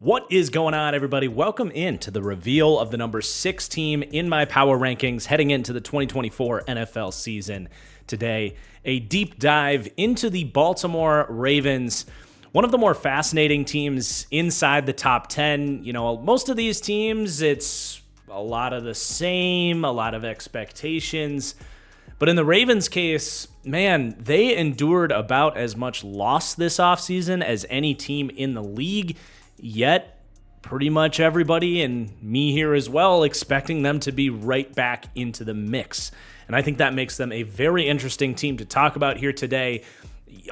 What is going on, everybody? Welcome into the reveal of the number 6 team in my power rankings heading into the 2024 NFL season. Today, a deep dive into the Baltimore Ravens, one of the more fascinating teams inside the top 10. You know, most of these teams, it's a lot of the same, a lot of expectations. But in the Ravens case, man, they endured about as much loss this offseason as any team in the league. Yet, pretty much everybody, and me here as well, expecting them to be right back into the mix. And I think that makes them a very interesting team to talk about here today.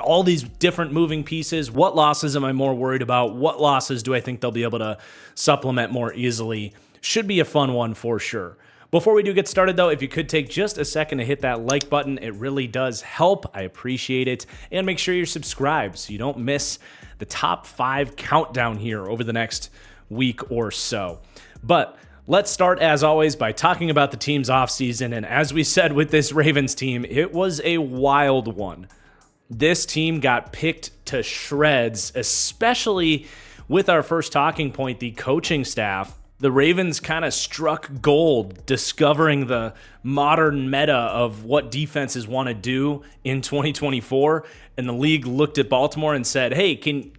All these different moving pieces. What losses am I more worried about? What losses do I think they'll be able to supplement more easily? Should be a fun one for sure. Before we do get started, though, if you could take just a second to hit that like button, it really does help. I appreciate it. And make sure you're subscribed so you don't miss the top 5 countdown here over the next week or so. But let's start, as always, by talking about the team's offseason. And as we said with this Ravens team, it was a wild one. This team got picked to shreds, especially with our first talking point, the coaching staff. The Ravens kind of struck gold, discovering the modern meta of what defenses want to do in 2024. And the league looked at Baltimore and said, hey,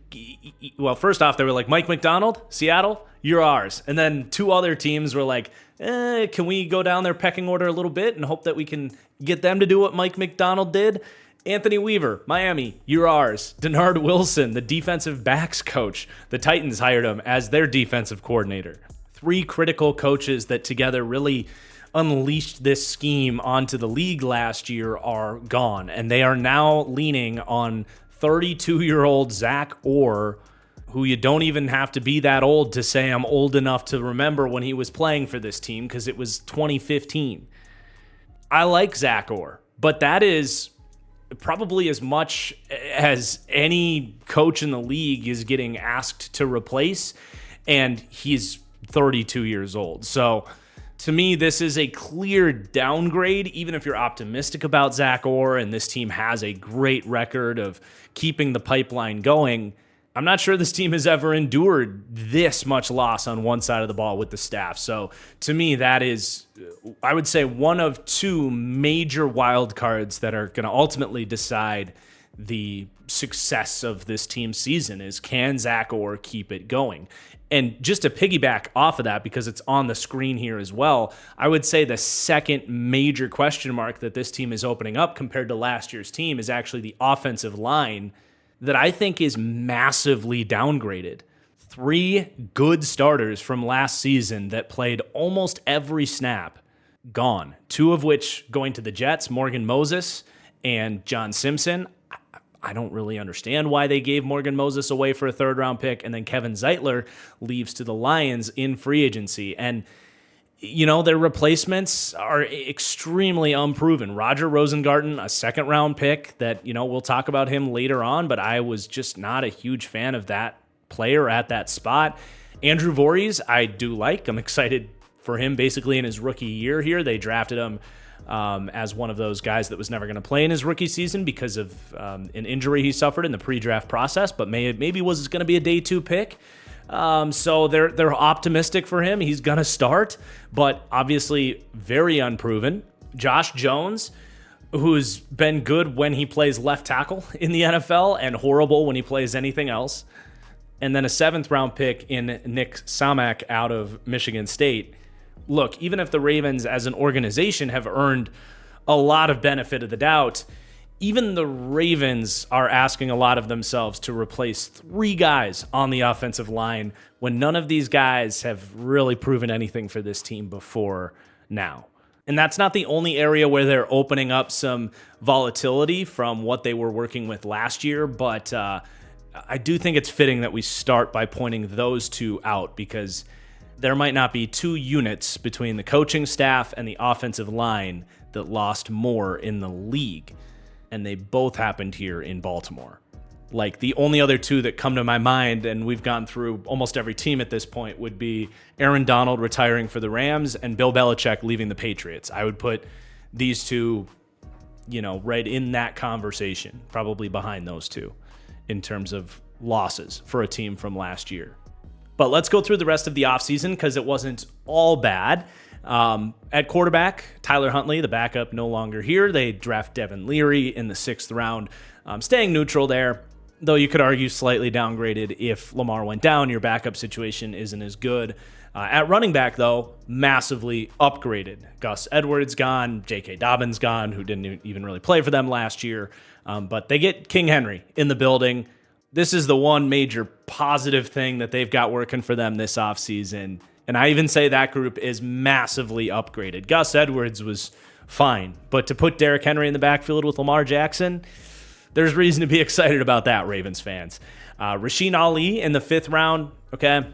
well, first off, they were like, Mike McDonald, Seattle, you're ours. And then 2 other teams were like, can we go down their pecking order a little bit and hope that we can get them to do what Mike McDonald did? Anthony Weaver, Miami, you're ours. Denard Wilson, the defensive backs coach, the Titans hired him as their defensive coordinator. 3 critical coaches that together really unleashed this scheme onto the league last year are gone, and they are now leaning on 32-year-old Zach Orr, who you don't even have to be that old to say I'm old enough to remember when he was playing for this team, because it was 2015. I like Zach Orr, but that is probably as much as any coach in the league is getting asked to replace, and he's 32 years old. So to me, this is a clear downgrade, even if you're optimistic about Zach Orr and this team has a great record of keeping the pipeline going. I'm not sure this team has ever endured this much loss on one side of the ball with the staff. So to me, that is, I would say, one of 2 major wild cards that are going to ultimately decide the success of this team's season is, can Zach Orr keep it going? And just to piggyback off of that, because it's on the screen here as well, I would say the second major question mark that this team is opening up compared to last year's team is actually the offensive line, that I think is massively downgraded. 3 good starters from last season that played almost every snap, gone. 2 of which going to the Jets, Morgan Moses and John Simpson. I don't really understand why they gave Morgan Moses away for a 3rd-round pick, and then Kevin Zeitler leaves to the Lions in free agency. And, you know, their replacements are extremely unproven. Roger Rosengarten, a 2nd-round pick that, you know, we'll talk about him later on, but I was just not a huge fan of that player at that spot. Andrew Voorhees, I do like. I'm excited for him basically in his rookie year here. They drafted him as one of those guys that was never going to play in his rookie season because of an injury he suffered in the pre-draft process, but maybe was going to be a day 2 pick. So they're optimistic for him. He's going to start, but obviously very unproven. Josh Jones, who's been good when he plays left tackle in the NFL and horrible when he plays anything else. And then a 7th-round pick in Nick Samak out of Michigan State. Look, even if the Ravens as an organization have earned a lot of benefit of the doubt, even the Ravens are asking a lot of themselves to replace 3 guys on the offensive line when none of these guys have really proven anything for this team before now. And that's not the only area where they're opening up some volatility from what they were working with last year, but I do think it's fitting that we start by pointing those 2 out, because there might not be 2 units between the coaching staff and the offensive line that lost more in the league. And they both happened here in Baltimore. Like, the only other 2 that come to my mind, and we've gone through almost every team at this point, would be Aaron Donald retiring for the Rams and Bill Belichick leaving the Patriots. I would put these 2, you know, right in that conversation, probably behind those 2 in terms of losses for a team from last year. But let's go through the rest of the offseason because it wasn't all bad. At quarterback, Tyler Huntley, the backup, no longer here. They draft Devin Leary in the 6th round, staying neutral there, though you could argue slightly downgraded if Lamar went down. Your backup situation isn't as good. At running back, though, massively upgraded. Gus Edwards gone, J.K. Dobbins gone, who didn't even really play for them last year. But they get King Henry in the building. This is the one major positive thing that they've got working for them this offseason. And I even say that group is massively upgraded. Gus Edwards was fine, but to put Derrick Henry in the backfield with Lamar Jackson, there's reason to be excited about that, Ravens fans. Rasheen Ali in the 5th round, okay,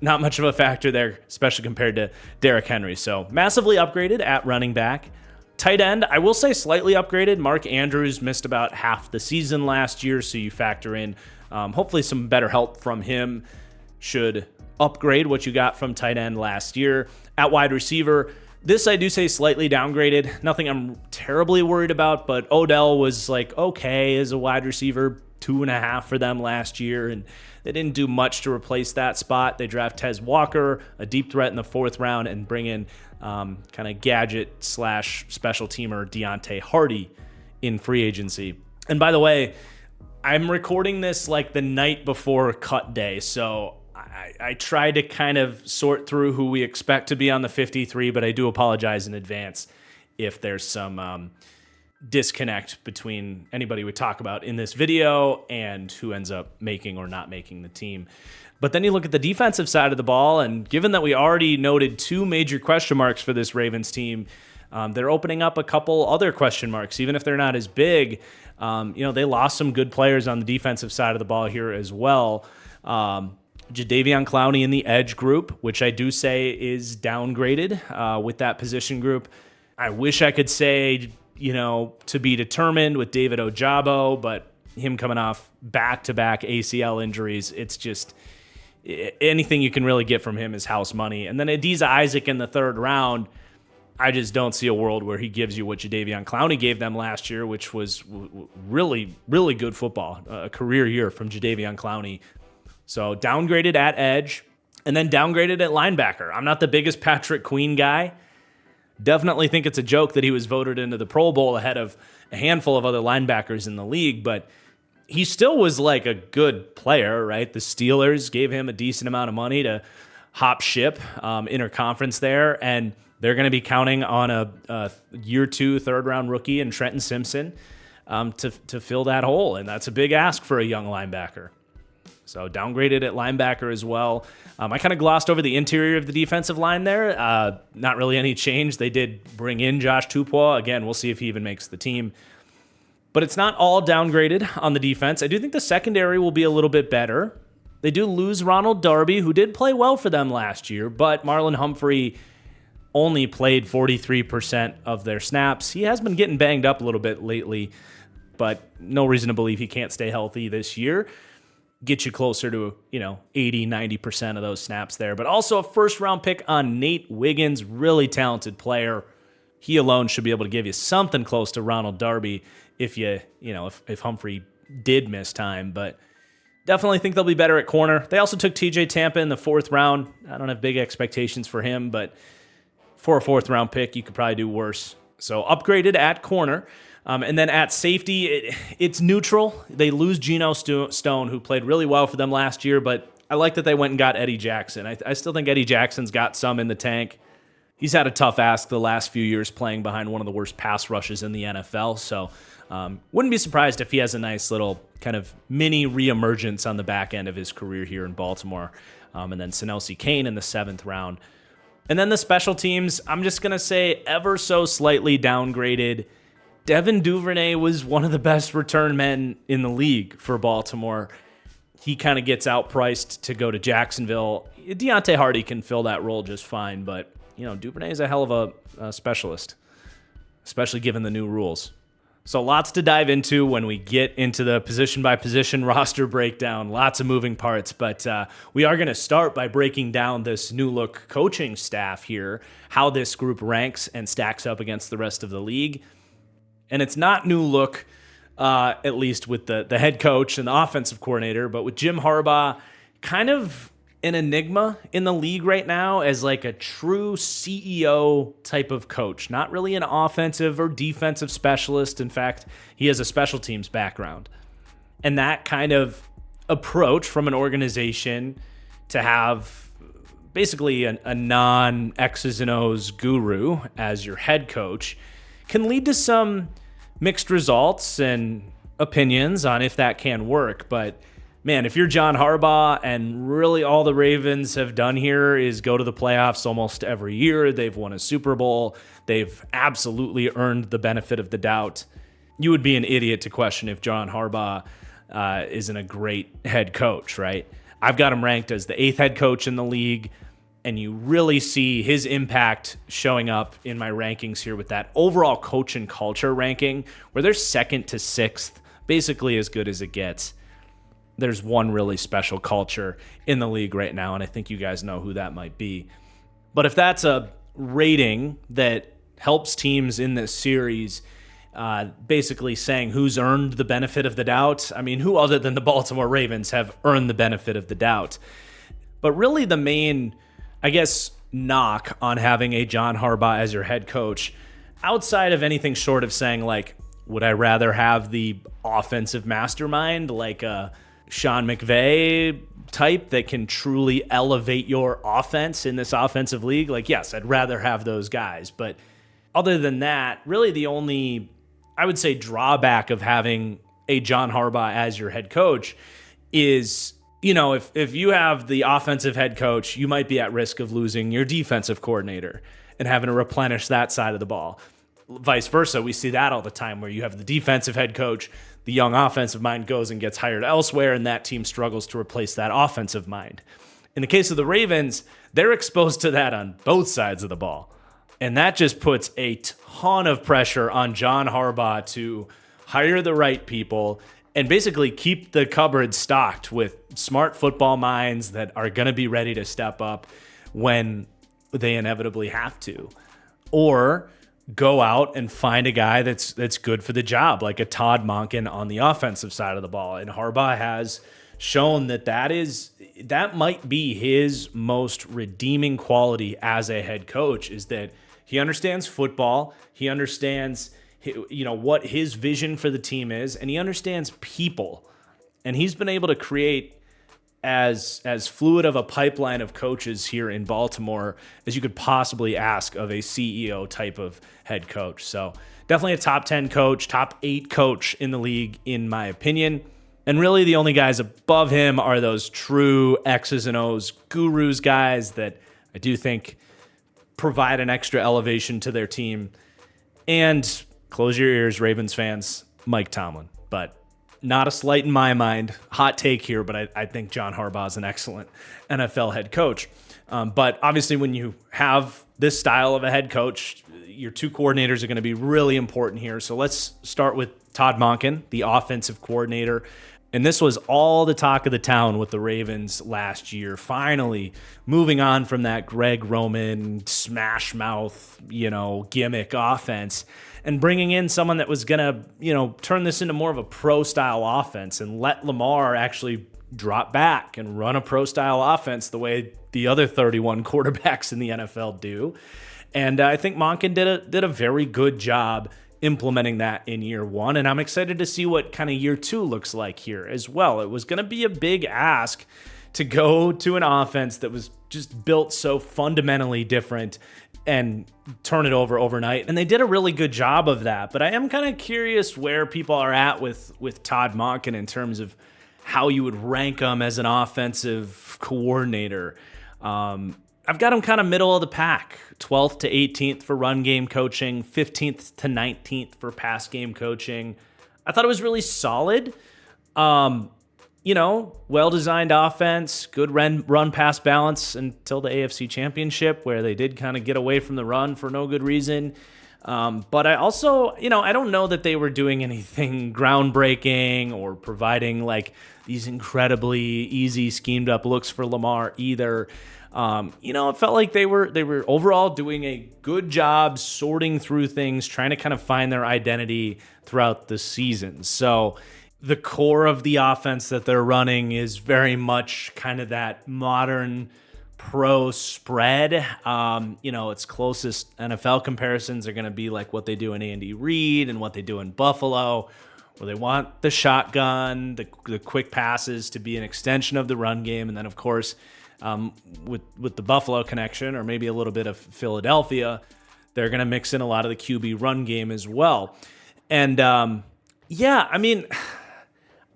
not much of a factor there, especially compared to Derrick Henry. So massively upgraded at running back. Tight end, I will say slightly upgraded. Mark Andrews missed about half the season last year, so you factor in hopefully some better help from him should upgrade what you got from tight end last year. At wide receiver, this I do say slightly downgraded. Nothing I'm terribly worried about, but Odell was like okay as a wide receiver, 2.5 for them last year, and they didn't do much to replace that spot. They draft Tez Walker, a deep threat in the 4th round, and bring in kind of gadget / special teamer Deontay Hardy in free agency. And by the way, I'm recording this like the night before cut day, so I tried to kind of sort through who we expect to be on the 53, but I do apologize in advance if there's some disconnect between anybody we talk about in this video and who ends up making or not making the team. But then you look at the defensive side of the ball, and given that we already noted 2 major question marks for this Ravens team, they're opening up a couple other question marks, even if they're not as big. They lost some good players on the defensive side of the ball here as well. Jadeveon Clowney in the edge group, which I do say is downgraded with that position group. I wish I could say, to be determined with David Ojabo, but him coming off back-to-back ACL injuries, it's just anything you can really get from him is house money. And then Adisa Isaac in the 3rd round, I just don't see a world where he gives you what Jadeveon Clowney gave them last year, which was really, really good football, a career year from Jadeveon Clowney. So downgraded at edge, and then downgraded at linebacker. I'm not the biggest Patrick Queen guy. Definitely think it's a joke that he was voted into the Pro Bowl ahead of a handful of other linebackers in the league, but he still was like a good player, right? The Steelers gave him a decent amount of money to hop ship interconference there, and they're going to be counting on a year 2 3rd-round rookie in Trenton Simpson to fill that hole, and that's a big ask for a young linebacker. So downgraded at linebacker as well. I kind of glossed over the interior of the defensive line there. Not really any change. They did bring in Josh Tupou. Again, we'll see if he even makes the team. But it's not all downgraded on the defense. I do think the secondary will be a little bit better. They do lose Ronald Darby, who did play well for them last year, but Marlon Humphrey only played 43% of their snaps. He has been getting banged up a little bit lately, but no reason to believe he can't stay healthy this year. Get you closer to, 80, 90% of those snaps there. But also a 1st-round pick on Nate Wiggins, really talented player. He alone should be able to give you something close to Ronald Darby if Humphrey did miss time. But definitely think they'll be better at corner. They also took TJ Tampa in the 4th round. I don't have big expectations for him, but for a 4th-round pick, you could probably do worse. So upgraded at corner. And then at safety, it's neutral. They lose Geno Stone, who played really well for them last year, but I like that they went and got Eddie Jackson. I still think Eddie Jackson's got some in the tank. He's had a tough ask the last few years playing behind one of the worst pass rushes in the NFL, so wouldn't be surprised if he has a nice little kind of mini reemergence on the back end of his career here in Baltimore. And then Sanosi Kane in the 7th round. And then the special teams, I'm just going to say ever so slightly downgraded. Devin Duvernay was one of the best return men in the league for Baltimore. He kind of gets outpriced to go to Jacksonville. Deontay Hardy can fill that role just fine, but Duvernay is a hell of a specialist, especially given the new rules. So lots to dive into when we get into the position-by-position roster breakdown. Lots of moving parts, but we are going to start by breaking down this new-look coaching staff here, how this group ranks and stacks up against the rest of the league. And it's not new look, at least with the head coach and the offensive coordinator, but with Jim Harbaugh kind of an enigma in the league right now as like a true CEO type of coach, not really an offensive or defensive specialist. In fact, he has a special teams background. And that kind of approach from an organization to have basically a non X's and O's guru as your head coach can lead to some mixed results and opinions on if that can work. But man, if you're John Harbaugh and really all the Ravens have done here is go to the playoffs almost every year, they've won a Super Bowl, they've absolutely earned the benefit of the doubt, you would be an idiot to question if John Harbaugh isn't a great head coach, right? I've got him ranked as the 8th head coach in the league, and you really see his impact showing up in my rankings here with that overall coach and culture ranking, where they're 2nd to 6th, basically as good as it gets. There's one really special culture in the league right now, and I think you guys know who that might be. But if that's a rating that helps teams in this series, basically saying who's earned the benefit of the doubt, I mean, who other than the Baltimore Ravens have earned the benefit of the doubt? But really the main, I guess, knock on having a John Harbaugh as your head coach, outside of anything short of saying, like, would I rather have the offensive mastermind like a Sean McVay type that can truly elevate your offense in this offensive league? Like, yes, I'd rather have those guys. But other than that, really the only, I would say, drawback of having a John Harbaugh as your head coach is, you know, if you have the offensive head coach, you might be at risk of losing your defensive coordinator and having to replenish that side of the ball. Vice versa, we see that all the time where you have the defensive head coach, the young offensive mind goes and gets hired elsewhere, and that team struggles to replace that offensive mind. In the case of the Ravens, they're exposed to that on both sides of the ball. And that just puts a ton of pressure on John Harbaugh to hire the right people and basically keep the cupboard stocked with smart football minds that are going to be ready to step up when they inevitably have to. Or go out and find a guy that's good for the job, like a Todd Monken on the offensive side of the ball. And Harbaugh has shown that might be his most redeeming quality as a head coach, is that he understands football, he understands, you know, what his vision for the team is, and he understands people. And he's been able to create as fluid of a pipeline of coaches here in Baltimore as you could possibly ask of a CEO type of head coach. So definitely a top 10 coach, top 8 coach in the league, in my opinion. And really the only guys above him are those true X's and O's gurus guys that I do think provide an extra elevation to their team. And close your ears, Ravens fans, Mike Tomlin. But not a slight in my mind. Hot take here, but I think John Harbaugh is an excellent NFL head coach. But obviously when you have this style of a head coach, your 2 coordinators are going to be really important here. So let's start with Todd Monken, the offensive coordinator. And this was all the talk of the town with the Ravens last year, finally moving on from that Greg Roman smash mouth, gimmick offense, and bringing in someone that was going to, turn this into more of a pro-style offense and let Lamar actually drop back and run a pro-style offense the way the other 31 quarterbacks in the NFL do. And I think Monken did a very good job implementing that in year 1, and I'm excited to see what kind of year 2 looks like here as well. It was going to be a big ask to go to an offense that was just built so fundamentally different and turn it over overnight, and they did a really good job of that. But I am kind of curious where people are at with Todd Monken in terms of how you would rank him as an offensive coordinator. I've got him kind of middle of the pack, 12th to 18th for run game coaching, 15th to 19th for pass game coaching. I thought it was really solid. Well-designed offense, good run-pass balance until the AFC Championship, where they did kind of get away from the run for no good reason. But I also, I don't know that they were doing anything groundbreaking or providing like these incredibly easy schemed-up looks for Lamar either. It felt like they were overall doing a good job sorting through things, trying to kind of find their identity throughout the season. So the core of the offense that they're running is very much kind of that modern pro spread. Its closest NFL comparisons are going to be like what they do in Andy Reid and what they do in Buffalo, where they want the shotgun, the quick passes to be an extension of the run game. And then, of course, with the Buffalo connection, or maybe a little bit of Philadelphia, they're going to mix in a lot of the QB run game as well. And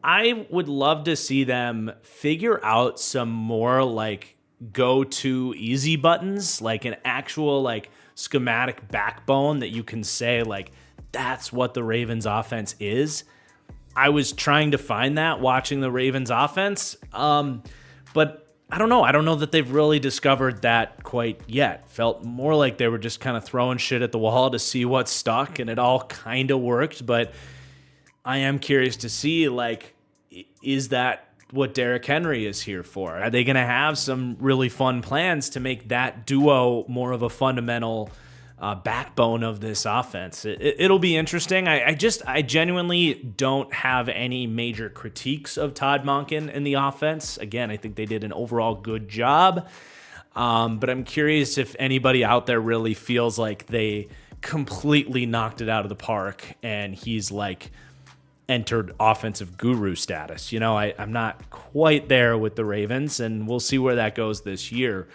I would love to see them figure out some more like go-to easy buttons, like an actual like schematic backbone that you can say like, that's what the Ravens offense is. I was trying to find that watching the Ravens offense, but I don't know. I don't know that they've really discovered that quite yet. Felt more like they were just kind of throwing shit at the wall to see what stuck, and it all kind of worked, but I am curious to see, like, is that what Derrick Henry is here for? Are they going to have some really fun plans to make that duo more of a fundamental backbone of this offense? It'll be interesting. I genuinely don't have any major critiques of Todd Monken in the offense. Again, I think they did an overall good job. But I'm curious if anybody out there really feels like they completely knocked it out of the park and he's like entered offensive guru status. I'm not quite there with the Ravens, and we'll see where that goes this year.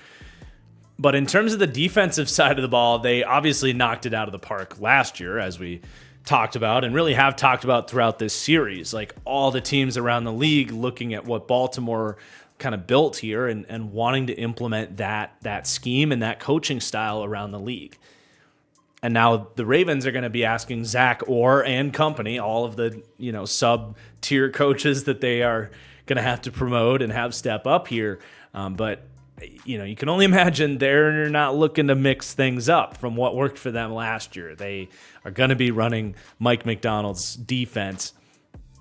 But in terms of the defensive side of the ball, they obviously knocked it out of the park last year, as we talked about and really have talked about throughout this series. Like all the teams around the league looking at what Baltimore kind of built here and wanting to implement that scheme and that coaching style around the league. And now the Ravens are going to be asking Zach Orr and company, all of the sub-tier coaches that they are going to have to promote and have step up here. But you can only imagine they're not looking to mix things up from what worked for them last year. They are going to be running Mike Macdonald's defense.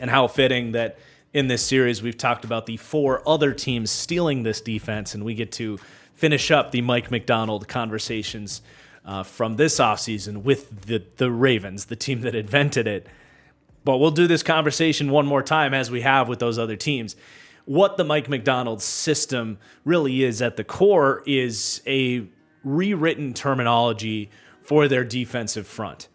And how fitting that in this series we've talked about the 4 other teams stealing this defense, and we get to finish up the Mike Macdonald conversations from this offseason with the Ravens, the team that invented it. But we'll do this conversation one more time as we have with those other teams. What the Mike Macdonald system really is at the core is a rewritten terminology for their defensive front.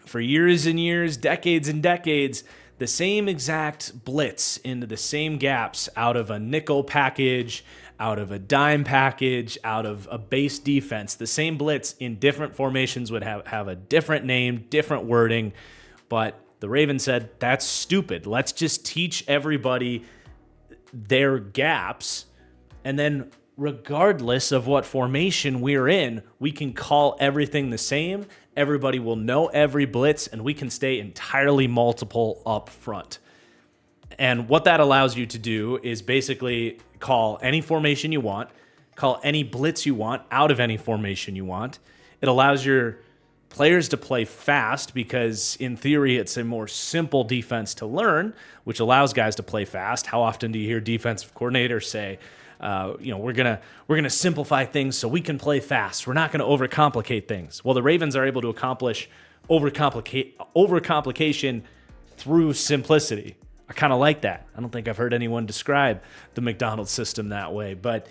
For years and years, decades and decades, the same exact blitz into the same gaps out of a nickel package, out of a dime package, out of a base defense. The same blitz in different formations would have a different name, different wording, but the Ravens said, that's stupid. Let's just teach everybody their gaps, and then regardless of what formation we're in, we can call everything the same. Everybody will know every blitz, and we can stay entirely multiple up front. And what that allows you to do is basically call any formation you want, call any blitz you want out of any formation you want. It allows your players to play fast because, in theory, it's a more simple defense to learn, which allows guys to play fast. How often do you hear defensive coordinators say, we're gonna simplify things so we can play fast. We're not going to overcomplicate things. Well, the Ravens are able to accomplish overcomplication through simplicity. I kind of like that. I don't think I've heard anyone describe the Macdonald system that way, but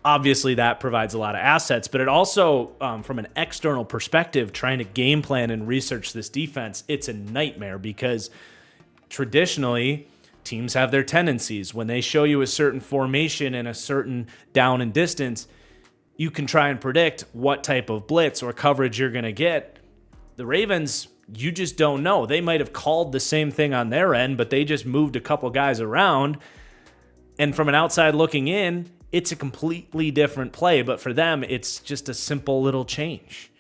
obviously that provides a lot of assets. But it also, from an external perspective, trying to game plan and research this defense, it's a nightmare because traditionally teams have their tendencies. When they show you a certain formation and a certain down and distance, you can try and predict what type of blitz or coverage you're going to get. The Ravens, you just don't know. They might have called the same thing on their end, but they just moved a couple guys around. And from an outside looking in, it's a completely different play. But for them, it's just a simple little change.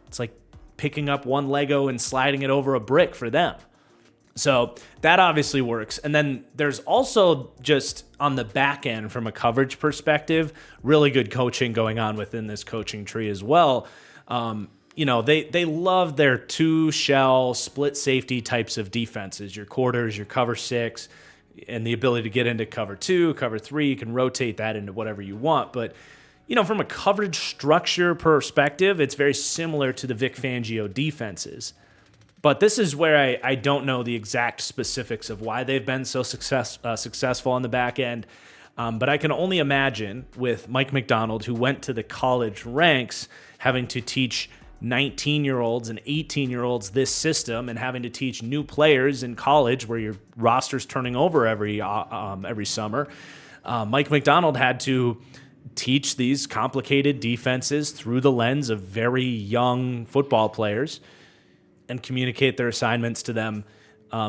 It's like picking up one Lego and sliding it over a brick for them. So that obviously works. And then there's also just on the back end from a coverage perspective, really good coaching going on within this coaching tree as well. They love their 2-shell split safety types of defenses, your quarters, your cover 6, and the ability to get into cover 2, cover 3. You can rotate that into whatever you want. But, from a coverage structure perspective, it's very similar to the Vic Fangio defenses. But this is where I don't know the exact specifics of why they've been so successful on the back end. But I can only imagine with Mike Macdonald, who went to the college ranks, having to teach 19-year-olds and 18-year-olds this system and having to teach new players in college where your roster's turning over every summer. Mike Macdonald had to teach these complicated defenses through the lens of very young football players and communicate their assignments to them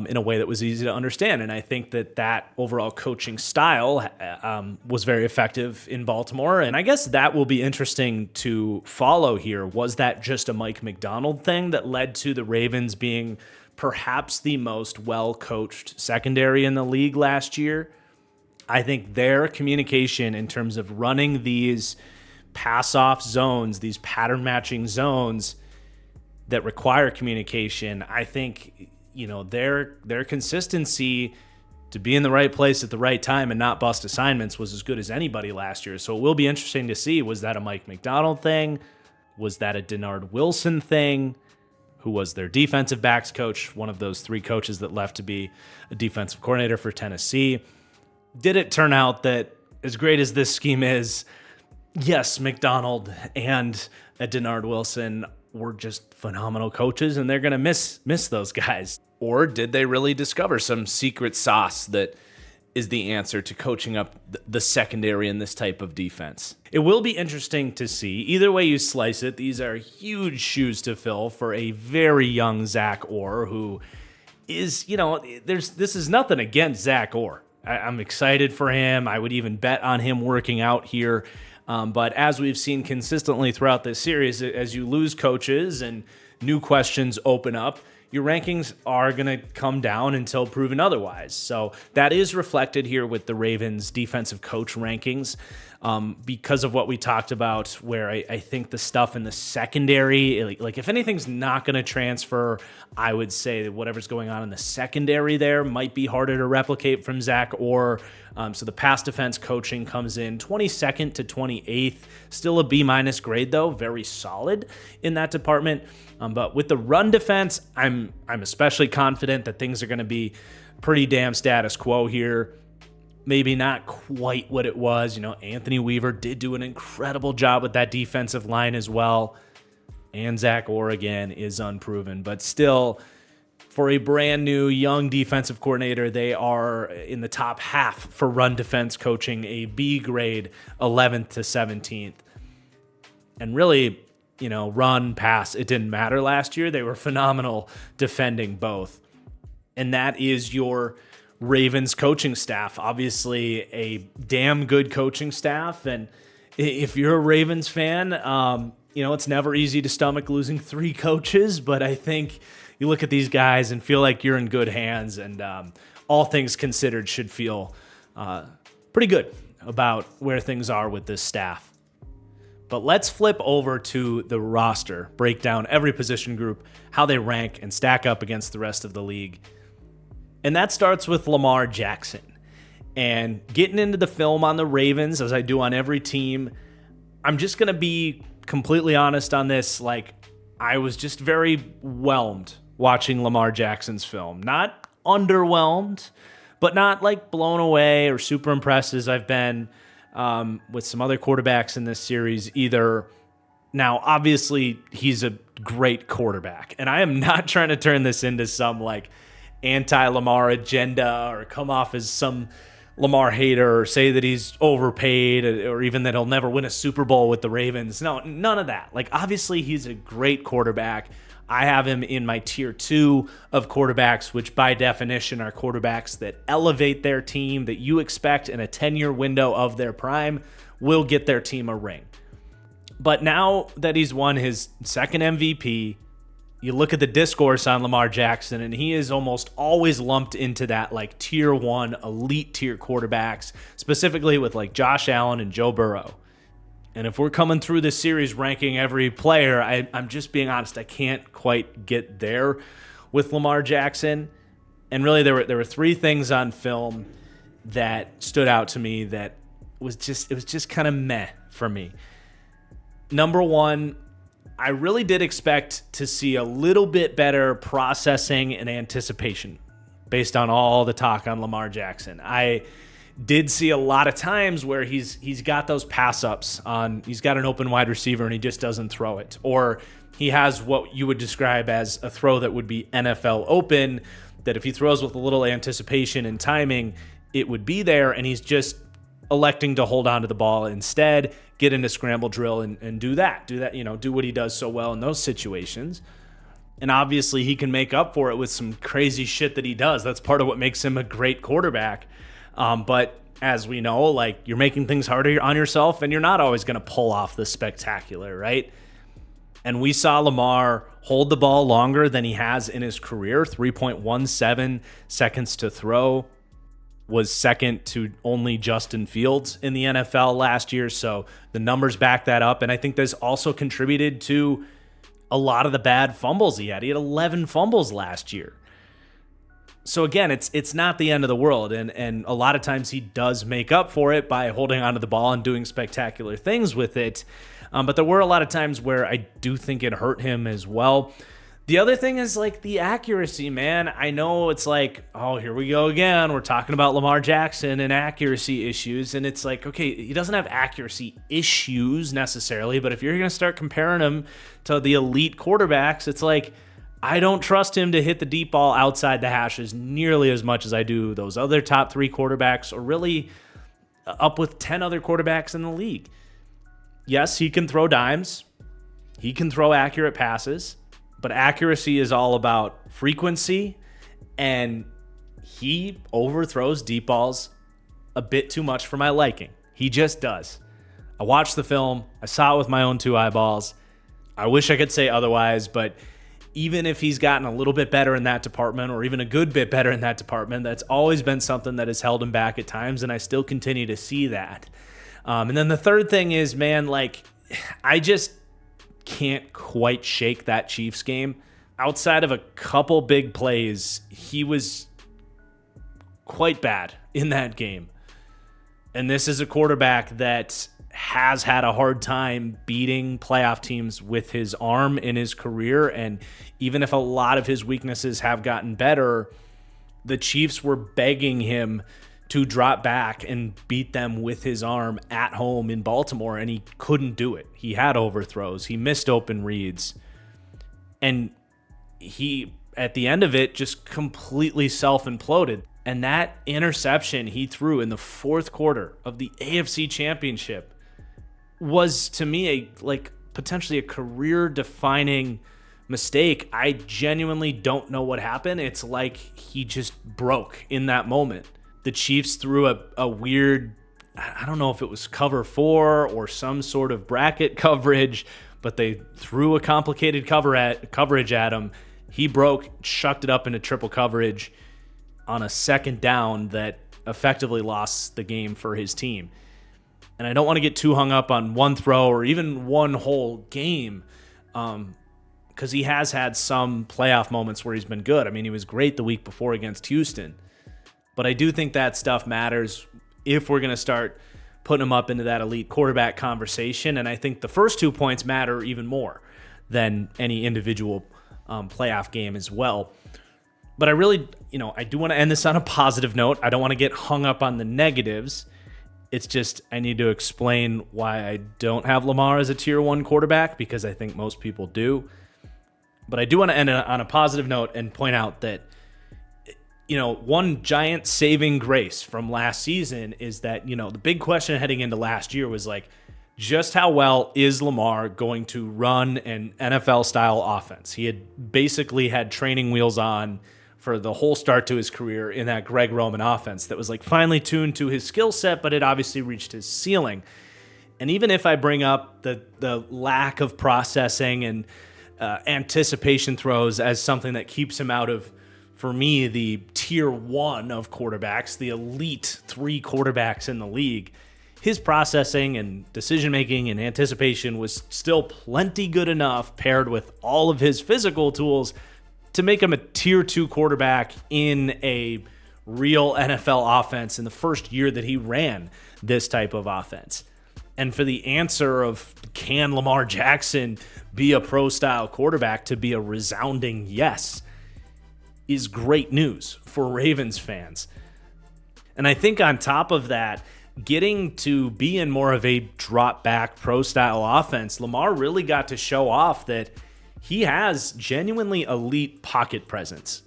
in a way that was easy to understand. And I think that overall coaching style was very effective in Baltimore. And I guess that will be interesting to follow here. Was that just a Mike Macdonald thing that led to the Ravens being perhaps the most well-coached secondary in the league last year? I think their communication in terms of running these pass-off zones, these pattern-matching zones that require communication, I think their consistency to be in the right place at the right time and not bust assignments was as good as anybody last year. So it will be interesting to see, was that a Mike Macdonald thing? Was that a Denard Wilson thing, who was their defensive backs coach, one of those three coaches that left to be a defensive coordinator for Tennessee? Did it turn out that, as great as this scheme is, yes, Macdonald and Denard Wilson were just phenomenal coaches, and they're going to miss those guys? Or did they really discover some secret sauce that is the answer to coaching up the secondary in this type of defense? It will be interesting to see. Either way you slice it, these are huge shoes to fill for a very young Zach Orr, who is, this is nothing against Zach Orr. I'm excited for him. I would even bet on him working out here. But as we've seen consistently throughout this series, as you lose coaches and new questions open up, your rankings are going to come down until proven otherwise. So that is reflected here with the Ravens defensive coach rankings because of what we talked about, where I think the stuff in the secondary, like if anything's not going to transfer, I would say that whatever's going on in the secondary there might be harder to replicate from Zach Orr. So the pass defense coaching comes in 22nd to 28th. Still a B- grade, though. Very solid in that department. But with the run defense, I'm especially confident that things are going to be pretty damn status quo here. Maybe not quite what it was. Anthony Weaver did do an incredible job with that defensive line as well. And Zach Orr, again, is unproven. But still, for a brand new young defensive coordinator, they are in the top half for run defense coaching, a B grade, 11th to 17th. And really, run, pass, it didn't matter last year. They were phenomenal defending both. And that is your Ravens coaching staff. Obviously, a damn good coaching staff. And if you're a Ravens fan, it's never easy to stomach losing three coaches, but I think you look at these guys and feel like you're in good hands, and all things considered should feel pretty good about where things are with this staff. But let's flip over to the roster, break down every position group, how they rank and stack up against the rest of the league. And that starts with Lamar Jackson. And getting into the film on the Ravens, as I do on every team, I'm just going to be completely honest on this. I was just very whelmed watching Lamar Jackson's film. Not underwhelmed, but not blown away or super impressed as I've been with some other quarterbacks in this series either. Now, obviously, he's a great quarterback, and I am not trying to turn this into some anti-Lamar agenda or come off as some Lamar hater or say that he's overpaid or even that he'll never win a Super Bowl with the Ravens. No, none of that. Obviously, he's a great quarterback. I have him in my tier 2 of quarterbacks, which by definition are quarterbacks that elevate their team, that you expect in a 10-year window of their prime will get their team a ring. But now that he's won his second MVP, you look at the discourse on Lamar Jackson, and he is almost always lumped into that tier 1 elite tier quarterbacks, specifically with Josh Allen and Joe Burrow. And if we're coming through this series ranking every player, I'm just being honest, I can't quite get there with Lamar Jackson. And really, there were three things on film that stood out to me that was just kind of meh for me. Number one, I really did expect to see a little bit better processing and anticipation based on all the talk on Lamar Jackson. I did see a lot of times where he's got those pass ups on, he's got an open wide receiver and he just doesn't throw it. Or he has what you would describe as a throw that would be NFL open, that if he throws with a little anticipation and timing, it would be there, and he's just electing to hold on to the ball instead, get into scramble drill and do that, do what he does so well in those situations. And obviously he can make up for it with some crazy shit that he does. That's part of what makes him a great quarterback. But as we know, like, you're making things harder on yourself, and you're not always going to pull off the spectacular, right? And we saw Lamar hold the ball longer than he has in his career. 3.17 seconds to throw was second to only Justin Fields in the NFL last year. So the numbers back that up. And I think this also contributed to a lot of the bad fumbles he had. He had 11 fumbles last year. So again, it's not the end of the world. And a lot of times he does make up for it by holding onto the ball and doing spectacular things with it. But there were a lot of times where I do think it hurt him as well. The other thing is, like, the accuracy, man. I know it's like, oh, here we go again. We're talking about Lamar Jackson and accuracy issues. And it's like, okay, he doesn't have accuracy issues necessarily, but if you're going to start comparing him to the elite quarterbacks, it's like, I don't trust him to hit the deep ball outside the hashes nearly as much as I do those other top 3 quarterbacks, or really up with 10 other quarterbacks in the league. Yes, he can throw dimes. He can throw accurate passes. But accuracy is all about frequency, and he overthrows deep balls a bit too much for my liking. He just does. I watched the film. I saw it with my own 2 eyeballs. I wish I could say otherwise, but even if he's gotten a little bit better in that department, or even a good bit better in that department, that's always been something that has held him back at times, and I still continue to see that. And then the third thing is, man, like, I just can't quite shake that Chiefs game. Outside of a couple big plays, he was quite bad in that game. And this is a quarterback that has had a hard time beating playoff teams with his arm in his career. And even if a lot of his weaknesses have gotten better, the Chiefs were begging him to drop back and beat them with his arm at home in Baltimore, and he couldn't do it. He had overthrows. He missed open reads. And he, at the end of it, just completely self-imploded. And that interception he threw in the fourth quarter of the AFC Championship was, to me, potentially a career-defining mistake. I genuinely don't know what happened. It's like he just broke in that moment. The Chiefs threw a weird, I don't know if it was cover 4 or some sort of bracket coverage, but they threw a complicated coverage at him. He broke, chucked it up into triple coverage on a second down that effectively lost the game for his team. And I don't want to get too hung up on one throw or even one whole game, because he has had some playoff moments where he's been good. I mean, he was great the week before against Houston. But I do think that stuff matters if we're going to start putting him up into that elite quarterback conversation. And I think the first 2 points matter even more than any individual playoff game as well. But I really, I do want to end this on a positive note. I don't want to get hung up on the negatives. It's just I need to explain why I don't have Lamar as a tier 1 quarterback, because I think most people do. But I do want to end on a positive note and point out that, one giant saving grace from last season is that, the big question heading into last year was like, just how well is Lamar going to run an NFL-style offense? He had basically had training wheels on for the whole start to his career in that Greg Roman offense that was like finely tuned to his skill set, but it obviously reached his ceiling. And even if I bring up the lack of processing and anticipation throws as something that keeps him out of, for me, the tier 1 of quarterbacks, the elite 3 quarterbacks in the league, his processing and decision-making and anticipation was still plenty good enough, paired with all of his physical tools, to make him a tier 2 quarterback in a real NFL offense in the first year that he ran this type of offense. And for the answer of can Lamar Jackson be a pro-style quarterback to be a resounding yes is great news for Ravens fans. And I think on top of that, getting to be in more of a drop-back pro-style offense, Lamar really got to show off that he has genuinely elite pocket presence.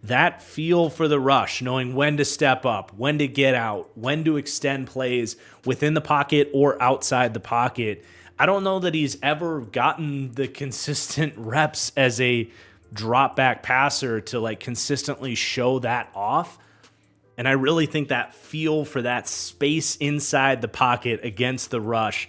That feel for the rush, knowing when to step up, when to get out, when to extend plays within the pocket or outside the pocket. I don't know that he's ever gotten the consistent reps as a drop back passer to like consistently show that off. And I really think that feel for that space inside the pocket against the rush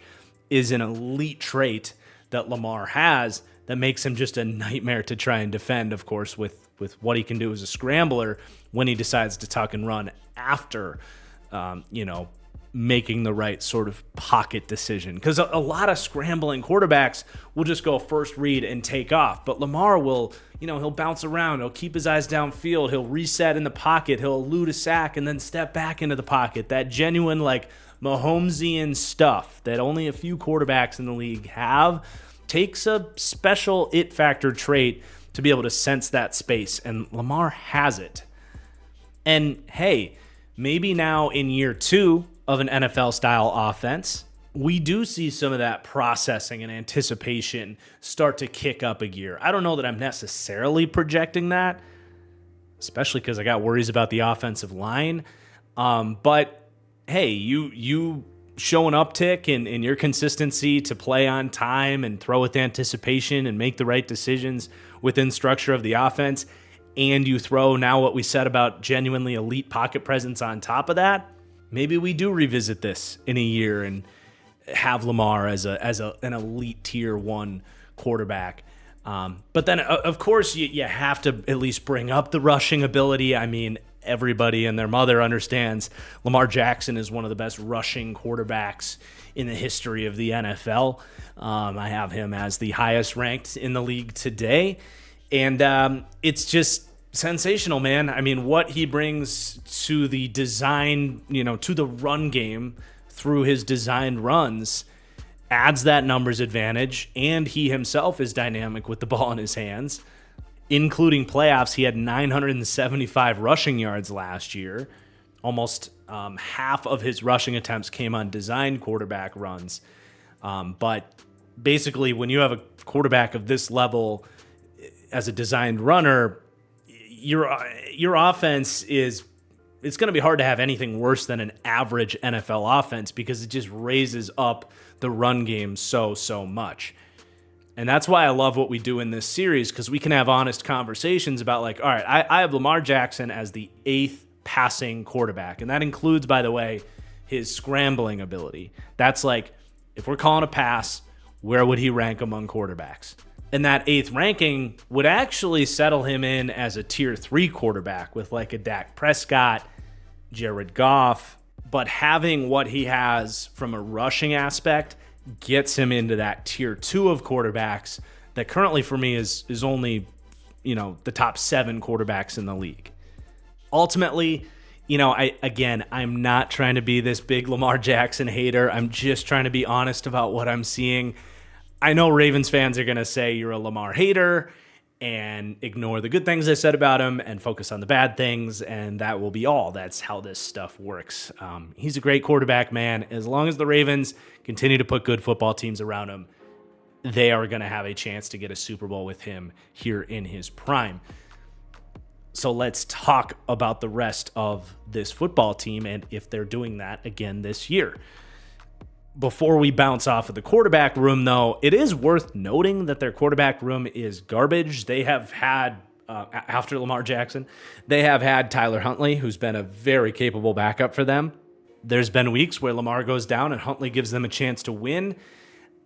is an elite trait that Lamar has that makes him just a nightmare to try and defend, of course, with what he can do as a scrambler when he decides to tuck and run after, making the right sort of pocket decision. Because a lot of scrambling quarterbacks will just go first read and take off. But Lamar will, he'll bounce around. He'll keep his eyes downfield. He'll reset in the pocket. He'll elude a sack and then step back into the pocket. That genuine, like, Mahomesian stuff that only a few quarterbacks in the league have takes a special it factor trait to be able to sense that space. And Lamar has it. And hey, maybe now in year 2 of an NFL-style offense, we do see some of that processing and anticipation start to kick up a gear. I don't know that I'm necessarily projecting that, especially because I got worries about the offensive line. But hey, you show an uptick in your consistency to play on time and throw with anticipation and make the right decisions within structure of the offense, and you throw now what we said about genuinely elite pocket presence on top of that, maybe we do revisit this in a year and have Lamar as an elite tier 1 quarterback. But then, of course, you have to at least bring up the rushing ability. I mean, everybody and their mother understands Lamar Jackson is one of the best rushing quarterbacks in the history of the NFL. I have him as the highest ranked in the league today. And it's just sensational, man. I mean, what he brings to the design, to the run game through his designed runs adds that numbers advantage. And he himself is dynamic with the ball in his hands. Including playoffs, he had 975 rushing yards last year. Almost half of his rushing attempts came on designed quarterback runs. But basically, when you have a quarterback of this level as a designed runner, your offense it's going to be hard to have anything worse than an average NFL offense because it just raises up the run game so much. And that's why I love what we do in this series, because we can have honest conversations about, like, all right, I have Lamar Jackson as the 8th passing quarterback. And that includes, by the way, his scrambling ability. That's like, if we're calling a pass, where would he rank among quarterbacks? And that 8th ranking would actually settle him in as a tier 3 quarterback with like a Dak Prescott, Jared Goff. But having what he has from a rushing aspect gets him into that tier 2 of quarterbacks that currently for me is only, the top 7 quarterbacks in the league. Ultimately, I'm not trying to be this big Lamar Jackson hater. I'm just trying to be honest about what I'm seeing. I know Ravens fans are going to say you're a Lamar hater and ignore the good things I said about him and focus on the bad things, and that will be all. That's how this stuff works. He's a great quarterback, man. As long as the Ravens continue to put good football teams around him, they are going to have a chance to get a Super Bowl with him here in his prime. So let's talk about the rest of this football team and if they're doing that again this year. Before we bounce off of the quarterback room, though, it is worth noting that their quarterback room is garbage. They have had, after Lamar Jackson, they have had Tyler Huntley, who's been a very capable backup for them. There's been weeks where Lamar goes down and Huntley gives them a chance to win.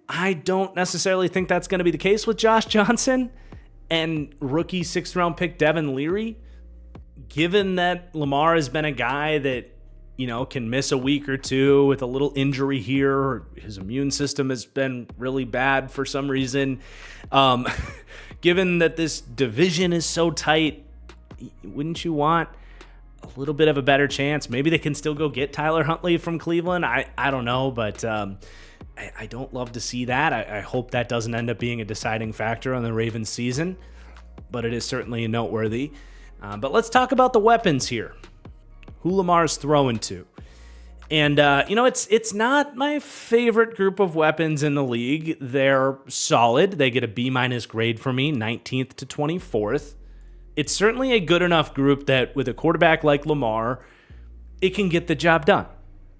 I don't necessarily think that's going to be the case with Josh Johnson and rookie 6th-round pick Devin Leary. Given that Lamar has been a guy that can miss a week or two with a little injury here, or his immune system has been really bad for some reason. Given that this division is so tight, wouldn't you want a little bit of a better chance? Maybe they can still go get Tyler Huntley from Cleveland. I don't know, but I don't love to see that. I hope that doesn't end up being a deciding factor on the Ravens season, but it is certainly noteworthy. But let's talk about the weapons here. Who Lamar's throwing to. And, it's not my favorite group of weapons in the league. They're solid. They get a B- grade for me, 19th to 24th. It's certainly a good enough group that with a quarterback like Lamar, it can get the job done.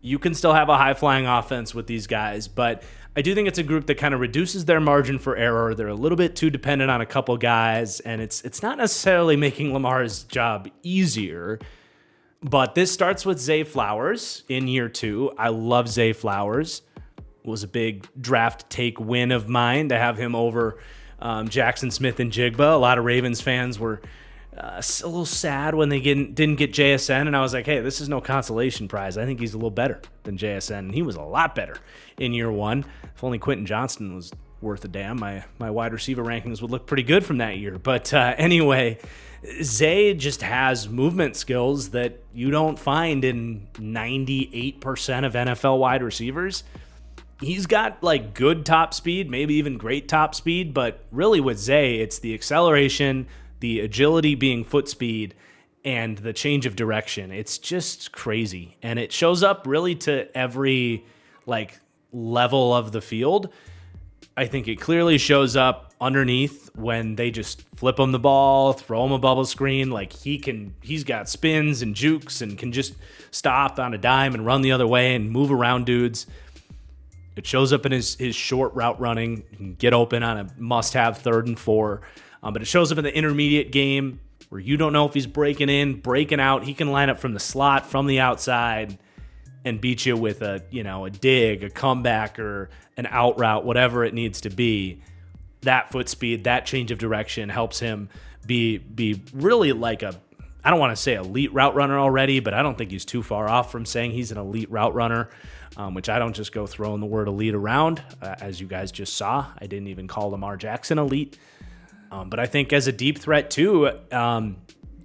You can still have a high-flying offense with these guys, but I do think it's a group that kind of reduces their margin for error. They're a little bit too dependent on a couple guys, and it's not necessarily making Lamar's job easier. But this starts with Zay Flowers in year 2. I love Zay Flowers. It was a big draft take win of mine to have him over Jackson Smith and Jigba. A lot of Ravens fans were a little sad when they didn't get JSN, and I was like, hey, this is no consolation prize. I think he's a little better than JSN, and he was a lot better in year 1. If only Quentin Johnston was worth a damn, my wide receiver rankings would look pretty good from that year. But anyway, Zay just has movement skills that you don't find in 98% of NFL wide receivers. He's got like good top speed, maybe even great top speed, but really with Zay, it's the acceleration, the agility being foot speed, and the change of direction. It's just crazy. And it shows up really to every level of the field. I think it clearly shows up underneath when they just flip him the ball, throw him a bubble screen. He's got spins and jukes and can just stop on a dime and run the other way and move around dudes. It shows up in his short route running. He can get open on a must-have 3rd and 4. But it shows up in the intermediate game where you don't know if he's breaking in, breaking out. He can line up from the slot, from the outside, and beat you with a dig, a comeback, or an out route, whatever it needs to be. That foot speed, that change of direction helps him be really I don't want to say elite route runner already, but I don't think he's too far off from saying he's an elite route runner, which I don't just go throwing the word elite around. As you guys just saw, I didn't even call Lamar Jackson elite. But I think as a deep threat too,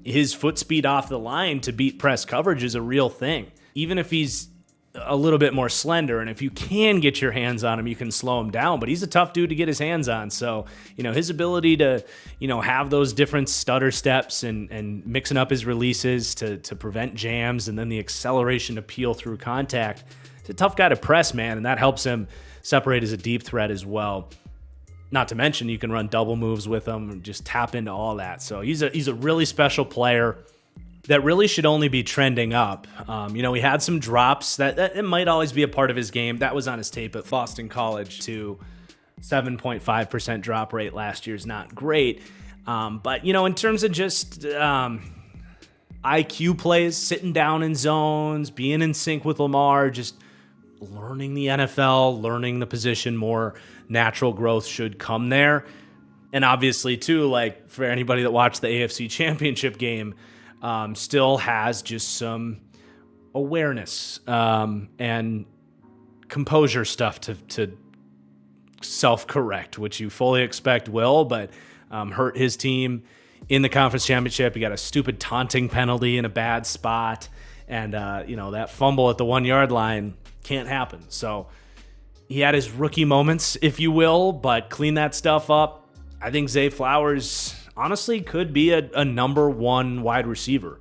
his foot speed off the line to beat press coverage is a real thing. Even if he's a little bit more slender, and if you can get your hands on him, you can slow him down, but he's a tough dude to get his hands on. So, his ability to, have those different stutter steps and mixing up his releases to prevent jams, and then the acceleration to peel through contact. He's a tough guy to press, man, and that helps him separate as a deep threat as well. Not to mention you can run double moves with him and just tap into all that. So he's a really special player that really should only be trending up. He had some drops that it might always be a part of his game. That was on his tape at Boston College too. 7.5% drop rate last year is not great. But in terms of just IQ plays, sitting down in zones, being in sync with Lamar, just learning the NFL, learning the position more, natural growth should come there. And obviously too, for anybody that watched the AFC Championship game, still has just some awareness and composure stuff to self-correct, which you fully expect will, but hurt his team in the conference championship. He got a stupid taunting penalty in a bad spot, and that fumble at the 1-yard line can't happen. So he had his rookie moments, if you will, but clean that stuff up. I think Zay Flowers honestly could be a number 1 wide receiver.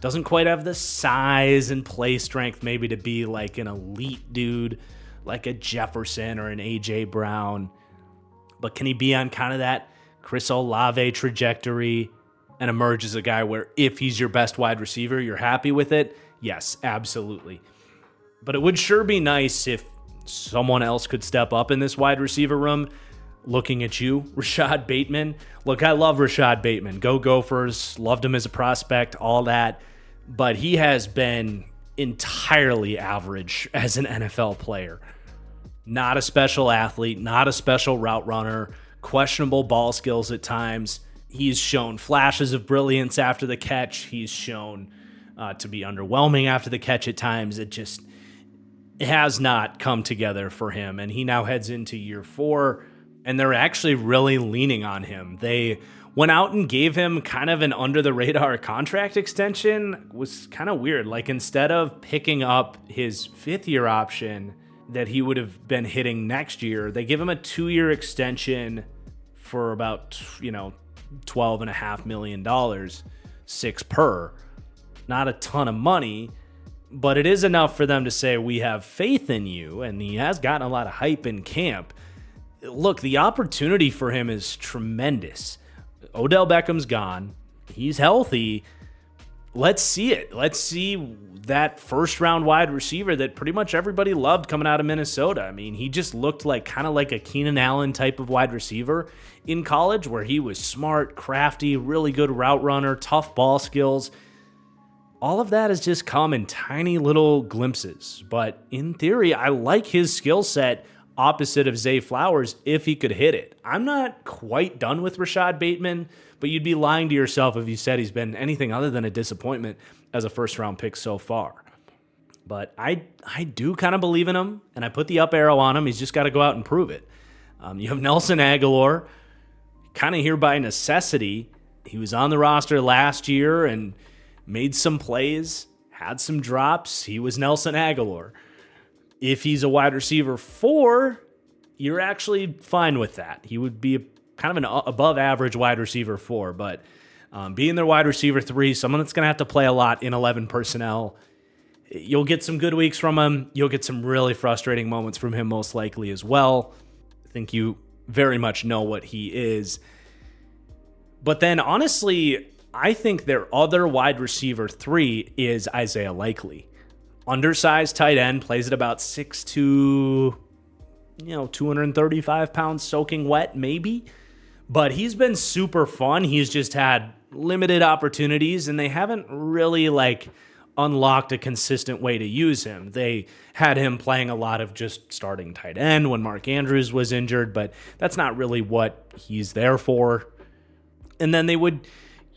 Doesn't quite have the size and play strength maybe to be like an elite dude like a Jefferson or an A.J. Brown. But can he be on kind of that Chris Olave trajectory and emerge as a guy where if he's your best wide receiver, you're happy with it? Yes, absolutely. But it would sure be nice if someone else could step up in this wide receiver room. Looking at you, Rashad Bateman. Look, I love Rashad Bateman. Go Gophers. Loved him as a prospect, all that. But he has been entirely average as an NFL player. Not a special athlete, not a special route runner, questionable ball skills at times. He's shown flashes of brilliance after the catch. He's shown to be underwhelming after the catch at times. It has not come together for him. And he now heads into year 4. And they're actually really leaning on him. They went out and gave him kind of an under-the-radar contract extension. It was kind of weird. Instead of picking up his 5th-year option, that he would have been hitting next year. They give him a 2-year extension for about, $12.5 million, 6 per. Not a ton of money, but it is enough for them to say, we have faith in you, and he has gotten a lot of hype in camp. Look, the opportunity for him is tremendous. Odell Beckham's gone. He's healthy. Let's see it. Let's see that first-round wide receiver that pretty much everybody loved coming out of Minnesota. I mean, he just looked like kind of like a Keenan Allen type of wide receiver in college, where he was smart, crafty, really good route runner, tough ball skills. All of that has just come in tiny little glimpses. But in theory, I like his skill set opposite of Zay Flowers if he could hit it. I'm not quite done with Rashad Bateman, but you'd be lying to yourself if you said he's been anything other than a disappointment as a first-round pick so far. But I do kind of believe in him, and I put the up arrow on him. He's just got to go out and prove it. You have Nelson Aguilar, kind of here by necessity. He was on the roster last year and made some plays, had some drops. He was Nelson Aguilar. If he's a wide receiver 4, you're actually fine with that. He would be kind of an above average wide receiver 4, but being their wide receiver 3, someone that's going to have to play a lot in 11 personnel, you'll get some good weeks from him. You'll get some really frustrating moments from him most likely as well. I think you very much know what he is. But then honestly, I think their other wide receiver 3 is Isaiah Likely. Undersized tight end, plays at about 6'2", 235 pounds soaking wet, maybe. But he's been super fun. He's just had limited opportunities, and they haven't really unlocked a consistent way to use him. They had him playing a lot of just starting tight end when Mark Andrews was injured, but that's not really what he's there for. And then they would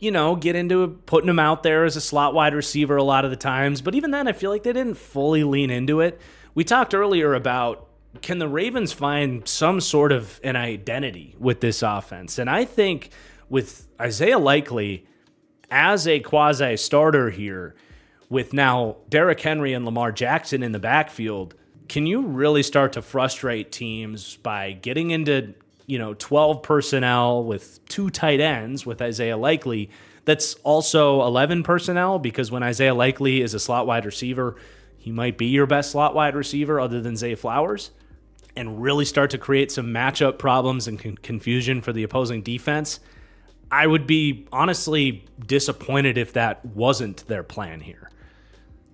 get into putting him out there as a slot wide receiver a lot of the times. But even then, I feel like they didn't fully lean into it. We talked earlier about, can the Ravens find some sort of an identity with this offense? And I think with Isaiah Likely as a quasi-starter here, with now Derrick Henry and Lamar Jackson in the backfield, can you really start to frustrate teams by getting into 12 personnel with 2 tight ends with Isaiah Likely? That's also 11 personnel, because when Isaiah Likely is a slot wide receiver, he might be your best slot wide receiver other than Zay Flowers, and really start to create some matchup problems and confusion for the opposing defense. I would be honestly disappointed if that wasn't their plan here.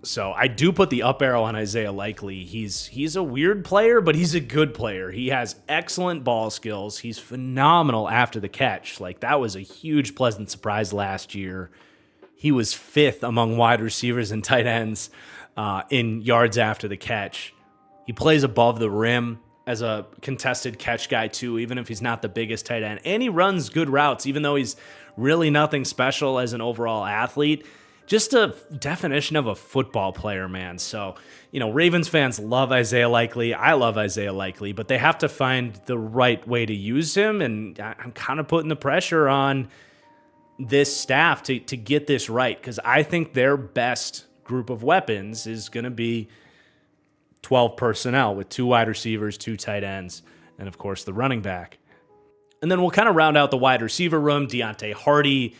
So I do put the up arrow on Isaiah Likely. He's a weird player, but he's a good player. He has excellent ball skills. He's phenomenal after the catch. That was a huge pleasant surprise last year. He was 5th among wide receivers and tight ends in yards after the catch. He plays above the rim as a contested catch guy too, even if he's not the biggest tight end. And he runs good routes, even though he's really nothing special as an overall athlete. Just a definition of a football player, man. So, Ravens fans love Isaiah Likely. I love Isaiah Likely, but they have to find the right way to use him. And I'm kind of putting the pressure on this staff to get this right, because I think their best group of weapons is going to be 12 personnel with 2 wide receivers, 2 tight ends, and of course the running back. And then we'll kind of round out the wide receiver room. Deontay Hardy.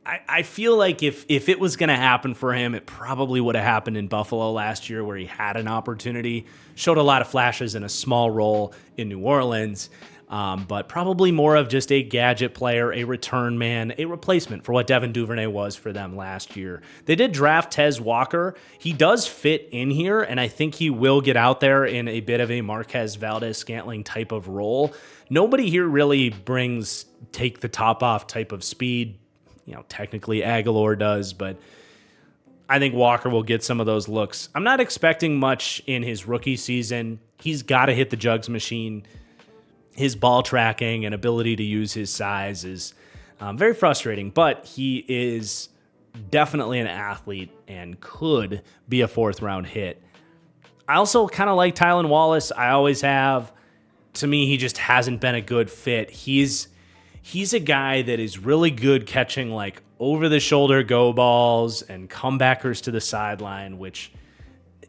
I feel like if it was going to happen for him, it probably would have happened in Buffalo last year, where he had an opportunity, showed a lot of flashes in a small role in New Orleans, but probably more of just a gadget player, a return man, a replacement for what Devin Duvernay was for them last year. They did draft Tez Walker. He does fit in here, and I think he will get out there in a bit of a Marquez Valdez-Scantling type of role. Nobody here really brings take the top off type of speed. Technically Aguilar does, but I think Walker will get some of those looks. I'm not expecting much in his rookie season. He's got to hit the jugs machine. His ball tracking and ability to use his size is very frustrating, but he is definitely an athlete and could be a 4th-round hit. I also kind of like Tylan Wallace. I always have. To me, he just hasn't been a good fit. He's a guy that is really good catching over-the-shoulder go balls and comebackers to the sideline, which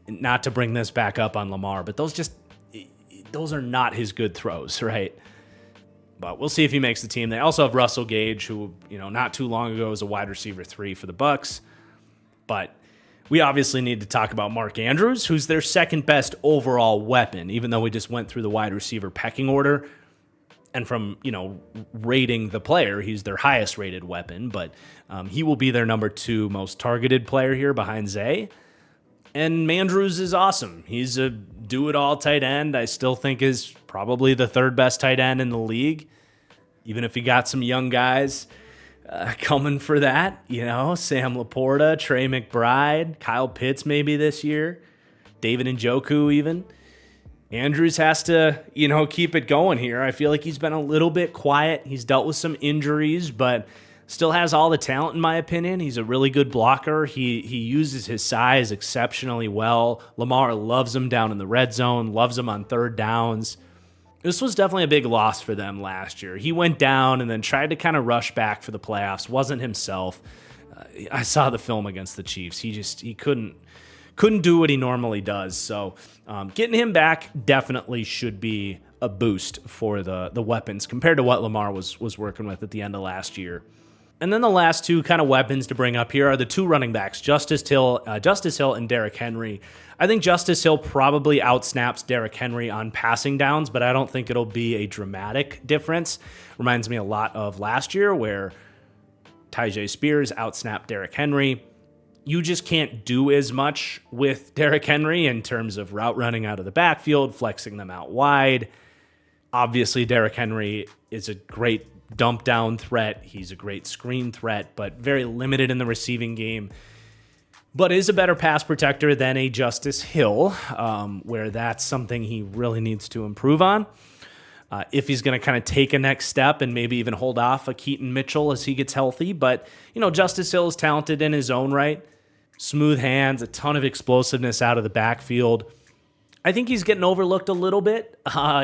not to bring this back up on Lamar, but those are not his good throws, right? But we'll see if he makes the team. They also have Russell Gage, who, not too long ago was a wide receiver 3 for the Bucs. But we obviously need to talk about Mark Andrews, who's their second best overall weapon, even though we just went through the wide receiver pecking order. And from, rating the player, he's their highest rated weapon. But he will be their number 2 most targeted player here behind Zay. And Mandrews is awesome. He's a do-it-all tight end. I still think is probably the 3rd best tight end in the league, even if he got some young guys coming for that. Sam Laporta, Trey McBride, Kyle Pitts maybe this year, David Njoku even. Andrews has to, keep it going here. I feel like he's been a little bit quiet. He's dealt with some injuries, but still has all the talent, in my opinion. He's a really good blocker. He uses his size exceptionally well. Lamar loves him down in the red zone, loves him on 3rd downs. This was definitely a big loss for them last year. He went down and then tried to kind of rush back for the playoffs. Wasn't himself. I saw the film against the Chiefs. He couldn't do what he normally does. So getting him back definitely should be a boost for the weapons compared to what Lamar was working with at the end of last year. And then the last 2 kind of weapons to bring up here are the 2 running backs, Justice Hill and Derrick Henry. I think Justice Hill probably outsnaps Derrick Henry on passing downs, but I don't think it'll be a dramatic difference. Reminds me a lot of last year where Tyjae Spears outsnapped Derrick Henry. You just can't do as much with Derrick Henry in terms of route running out of the backfield, flexing them out wide. Obviously, Derrick Henry is a great dump down threat. He's a great screen threat, but very limited in the receiving game. But is a better pass protector than a Justice Hill, where that's something he really needs to improve on. If he's going to kind of take a next step and maybe even hold off a Keaton Mitchell as he gets healthy. But, Justice Hill is talented in his own right. Smooth hands, a ton of explosiveness out of the backfield. I think he's getting overlooked a little bit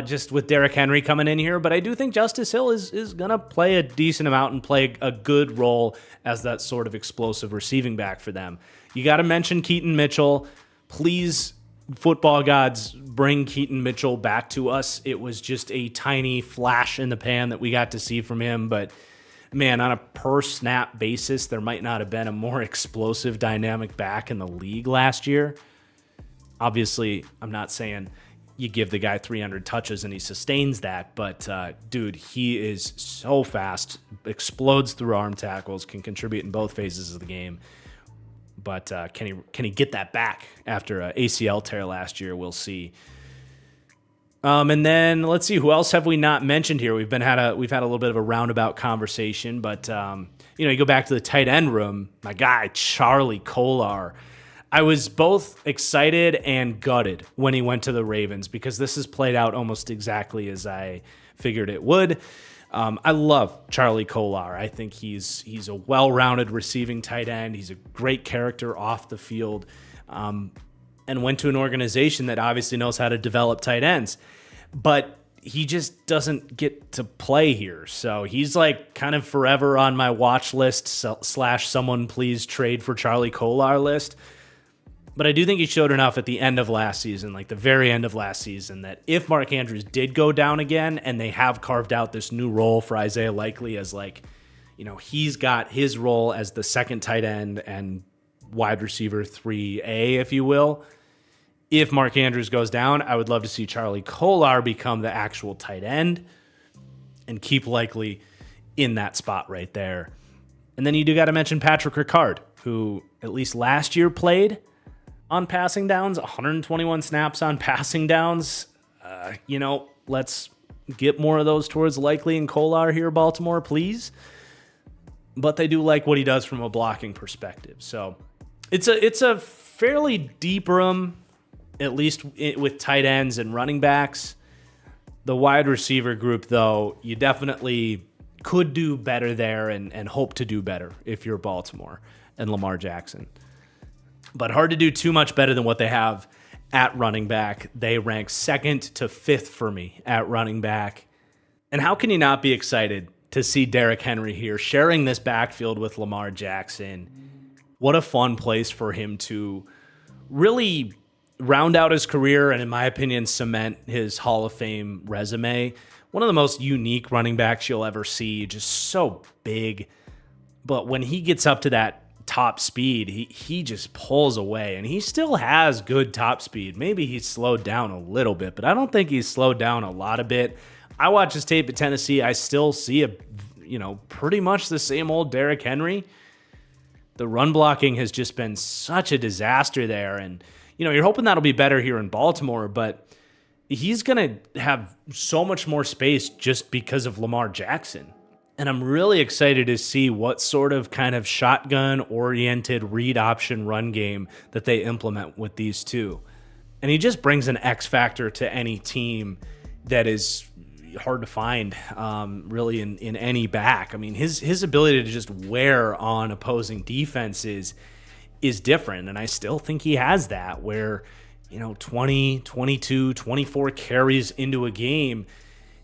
just with Derrick Henry coming in here, but I do think Justice Hill is going to play a decent amount and play a good role as that sort of explosive receiving back for them. You got to mention Keaton Mitchell. Please, football gods, bring Keaton Mitchell back to us. It was just a tiny flash in the pan that we got to see from him, but man, on a per snap basis, there might not have been a more explosive dynamic back in the league last year. Obviously, I'm not saying you give the guy 300 touches and he sustains that, but dude, he is so fast, explodes through arm tackles, can contribute in both phases of the game. But can he get that back after an ACL tear last year? We'll see. And then let's see, who else have we not mentioned here? We've had a little bit of a roundabout conversation, but you go back to the tight end room. My guy Charlie Kolar. I was both excited and gutted when he went to the Ravens because this has played out almost exactly as I figured it would. I love Charlie Kolar. I think he's a well-rounded receiving tight end. He's a great character off the field, and went to an organization that obviously knows how to develop tight ends. But he just doesn't get to play here. So he's like kind of forever on my watch list / someone please trade for Charlie Kolar list. But I do think he showed enough at the end of last season, like the very end of last season, that if Mark Andrews did go down again and they have carved out this new role for Isaiah Likely as he's got his role as the second tight end and wide receiver 3A, if you will. If Mark Andrews goes down, I would love to see Charlie Kolar become the actual tight end and keep Likely in that spot right there. And then you do got to mention Patrick Ricard, who at least last year played on passing downs, 121 snaps on passing downs. Let's get more of those towards Likely and Kolar here, Baltimore, please. But they do like what he does from a blocking perspective. So it's a fairly deep room, at least with tight ends and running backs. The wide receiver group, though, you definitely could do better there and hope to do better if you're Baltimore and Lamar Jackson. But hard to do too much better than what they have at running back. They rank 2nd to 5th for me at running back. And how can you not be excited to see Derrick Henry here sharing this backfield with Lamar Jackson? What a fun place for him to really round out his career and, in my opinion, cement his Hall of Fame resume. One of the most unique running backs you'll ever see, just so big. But when he gets up to that top speed, he just pulls away, and he still has good top speed. Maybe he's slowed down a little bit, but I don't think he's slowed down a lot of bit. I watch his tape at Tennessee. I still see pretty much the same old Derrick Henry. The run blocking has just been such a disaster there, and you're hoping that'll be better here in Baltimore, but he's going to have so much more space just because of Lamar Jackson. And I'm really excited to see what sort of kind of shotgun-oriented read option run game that they implement with these two. And he just brings an X factor to any team that is hard to find, really, in any back. I mean, his ability to just wear on opposing defenses is different, and I still think he has that, where 20, 22, 24 carries into a game,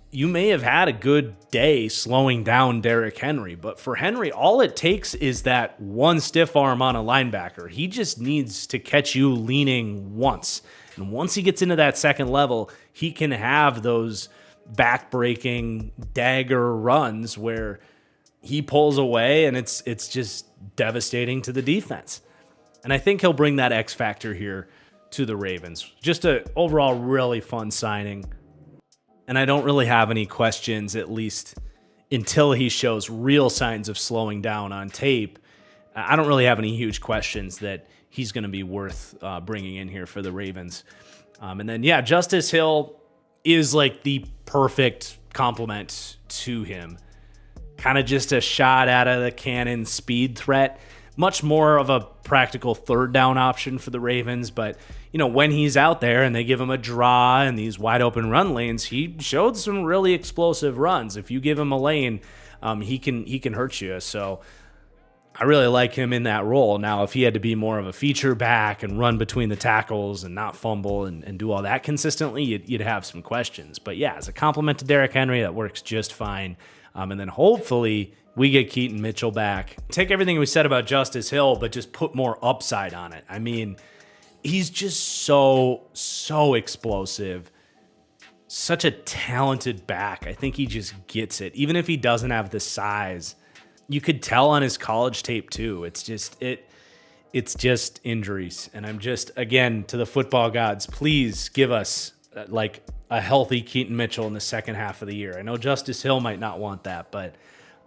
you may have had a good day slowing down Derrick Henry, but for Henry, all it takes is that one stiff arm on a linebacker. He just needs to catch you leaning once. And once he gets into that second level, he can have those back-breaking dagger runs where he pulls away and it's just devastating to the defense. And I think he'll bring that X factor here to the Ravens. Just an overall really fun signing. And I don't really have any questions, at least until he shows real signs of slowing down on tape. I don't really have any huge questions that he's going to be worth bringing in here for the Ravens. And then, Justice Hill is like the perfect complement to him. Kind of just a shot out of the cannon speed threat. Much more of a practical third down option for the Ravens, but when he's out there and they give him a draw and these wide open run lanes, he showed some really explosive runs. If you give him a lane, he can hurt you. So I really like him in that role. Now, if he had to be more of a feature back and run between the tackles and not fumble and do all that consistently, you'd have some questions. But as a compliment to Derrick Henry, that works just fine. And then hopefully we get Keaton Mitchell back. Take everything we said about Justice Hill, but just put more upside on it. I mean, he's just so explosive. Such a talented back. I think he just gets it. Even if he doesn't have the size, you could tell on his college tape too. It's just injuries. And I'm just, again, to the football gods, please give us like a healthy Keaton Mitchell in the second half of the year. I know Justice Hill might not want that, but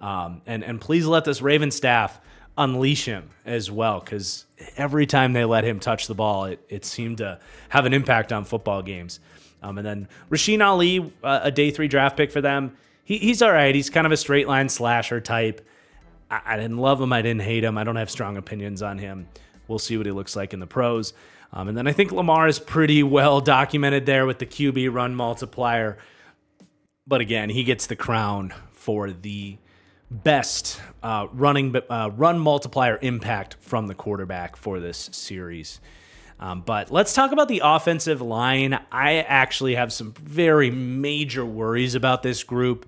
and please let this Raven staff unleash him as well, because every time they let him touch the ball, it seemed to have an impact on football games. And then Rasheen Ali, a day 3 draft pick for them. He's all right. He's kind of a straight line slasher type. I didn't love him. I didn't hate him. I don't have strong opinions on him. We'll see what he looks like in the pros. And then I think Lamar is pretty well documented there with the QB run multiplier. But again, he gets the crown for the best run multiplier impact from the quarterback for this series. But let's talk about the offensive line. I actually have some very major worries about this group.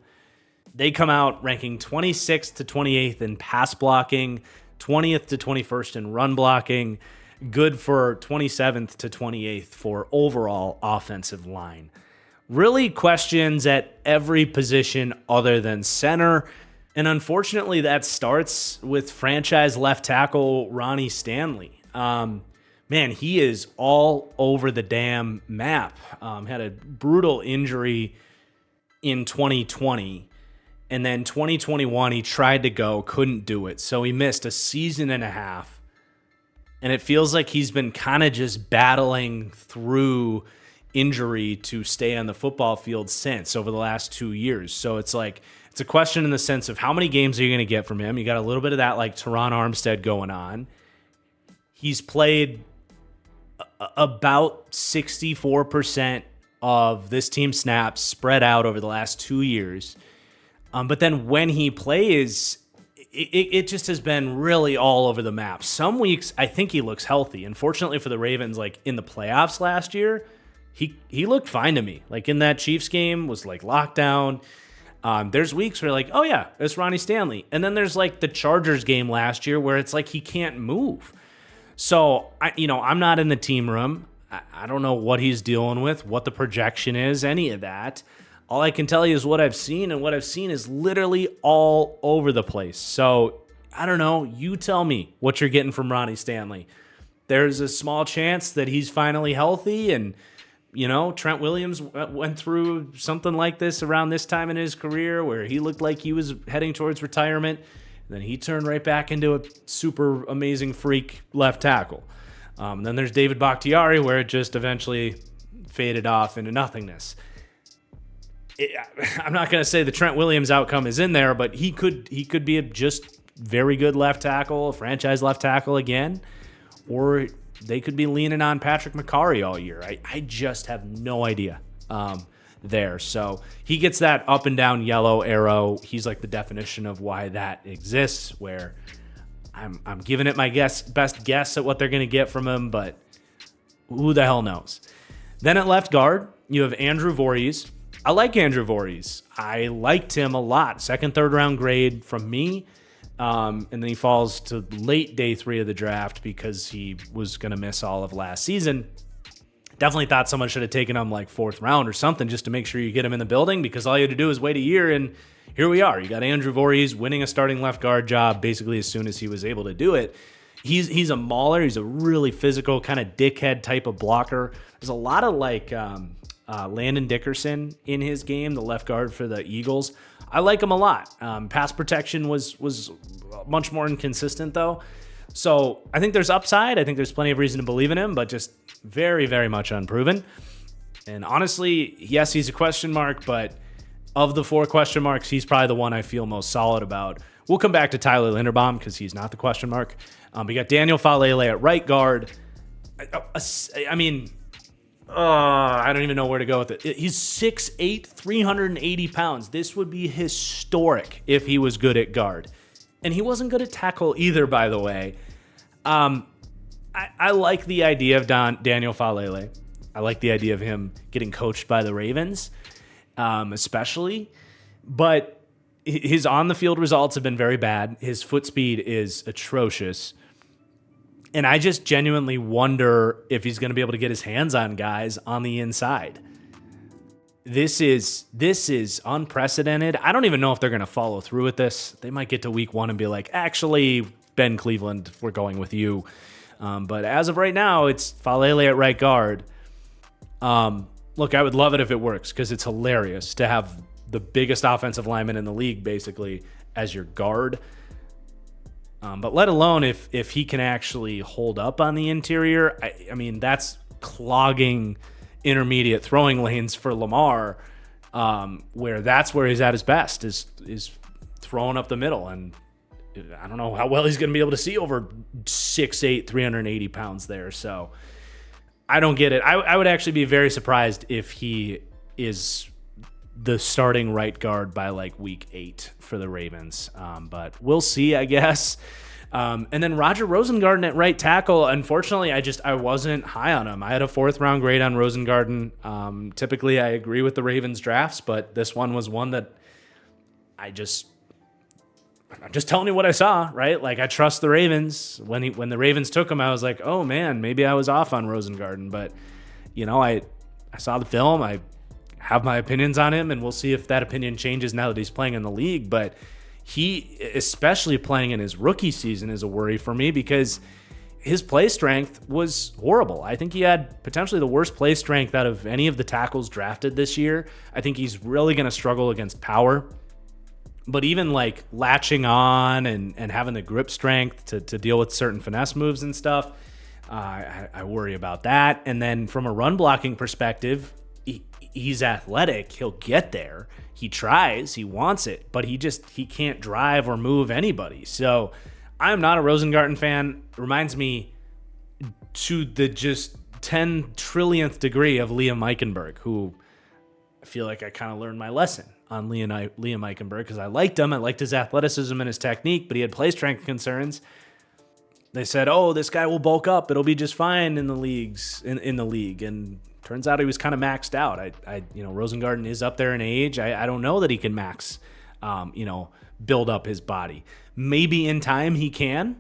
They come out ranking 26th to 28th in pass blocking, 20th to 21st in run blocking, good for 27th to 28th for overall offensive line. Really questions at every position other than center. And unfortunately, that starts with franchise left tackle Ronnie Stanley. Man, he is all over the damn map. Had a brutal injury in 2020. And then 2021, he tried to go, couldn't do it. So he missed a season and a half. And it feels like he's been kind of just battling through injury to stay on the football field since over the last 2 years. So it's like, it's a question in the sense of how many games are you going to get from him? You got a little bit of that like Teron Armstead going on. He's played about 64% of this team's snaps spread out over the last 2 years. But then when he plays, it just has been really all over the map. Some weeks, I think he looks healthy. Unfortunately for the Ravens, like in the playoffs last year, he looked fine to me. Like in that Chiefs game was like lockdown. There's weeks where like, oh yeah, it's Ronnie Stanley. And then there's like the Chargers game last year where it's like he can't move. So I'm not in the team room. I don't know what he's dealing with, what the projection is, any of that. All I can tell you is what I've seen, and what I've seen is literally all over the place. So, I don't know. You tell me what you're getting from Ronnie Stanley. There's a small chance that he's finally healthy, and, Trent Williams went through something like this around this time in his career where he looked like he was heading towards retirement. Then he turned right back into a super amazing freak left tackle. Then there's David Bakhtiari, where it just eventually faded off into nothingness. I'm not going to say the Trent Williams outcome is in there, but he could be a just very good left tackle, a franchise left tackle again, or they could be leaning on Patrick McCarry all year. I just have no idea there. So he gets that up and down yellow arrow. He's like the definition of why that exists, where I'm giving it my best guess at what they're going to get from him, but who the hell knows? Then at left guard, you have Andrew Voorhees. I like Andrew Voorhees. I liked him a lot. Second, third round grade from me. And then he falls to late day 3 of the draft because he was going to miss all of last season. Definitely thought someone should have taken him like 4th round or something just to make sure you get him in the building, because all you had to do is wait a year, and here we are. You got Andrew Voorhees winning a starting left guard job basically as soon as he was able to do it. He's a mauler. He's a really physical kind of dickhead type of blocker. There's a lot of Landon Dickerson in his game, the left guard for the Eagles. I like him a lot. Pass protection was much more inconsistent, though. So I think there's upside. I think there's plenty of reason to believe in him, but just very, very much unproven. And honestly, yes, he's a question mark, but of the 4 question marks, he's probably the one I feel most solid about. We'll come back to Tyler Linderbaum because he's not the question mark. We got Daniel Falele at right guard. I don't even know where to go with it. He's 6'8", 380 pounds. This would be historic if he was good at guard. And he wasn't good at tackle either, by the way. I like the idea of Daniel Falele. I like the idea of him getting coached by the Ravens, especially. But his on-the-field results have been very bad. His foot speed is atrocious. And I just genuinely wonder if he's going to be able to get his hands on guys on the inside. This is unprecedented. I don't even know if they're going to follow through with this. They might get to week 1 and be like, actually, Ben Cleveland, we're going with you. But as of right now, it's Falele at right guard. Look, I would love it if it works because it's hilarious to have the biggest offensive lineman in the league basically as your guard. But let alone if he can actually hold up on the interior. I mean, that's clogging intermediate throwing lanes for Lamar, where that's where he's at his best, is throwing up the middle. And I don't know how well he's going to be able to see over 6'8", 380 pounds there. So I don't get it. I would actually be very surprised if he is the starting right guard by like week 8 for the Ravens. But we'll see, I guess. And then Roger Rosengarten at right tackle. Unfortunately, I wasn't high on him. I had a 4th round grade on Rosengarten. Typically, I agree with the Ravens drafts, but this one was one that I'm just telling you what I saw, right? Like, I trust the Ravens. When the Ravens took him, I was like, oh man, maybe I was off on Rosengarten. But, I saw the film. I have my opinions on him, and we'll see if that opinion changes now that he's playing in the league. But he, especially playing in his rookie season, is a worry for me because his play strength was horrible. I think he had potentially the worst play strength out of any of the tackles drafted this year. I think he's really going to struggle against power. But even like latching on and having the grip strength to deal with certain finesse moves and stuff, I worry about that. And then from a run blocking perspective, he's athletic. He'll get there. He tries. He wants it. But he can't drive or move anybody. So I'm not a Rosengarten fan. Reminds me to the just 10 trillionth degree of Liam Eichenberg, who I feel like I kind of learned my lesson on Liam Eichenberg because I liked him. I liked his athleticism and his technique, but he had play strength concerns. They said, oh, this guy will bulk up. It'll be just fine in the leagues, in the league. And turns out he was kind of maxed out. Rosengarten is up there in age. I don't know that he can max, build up his body. Maybe in time he can,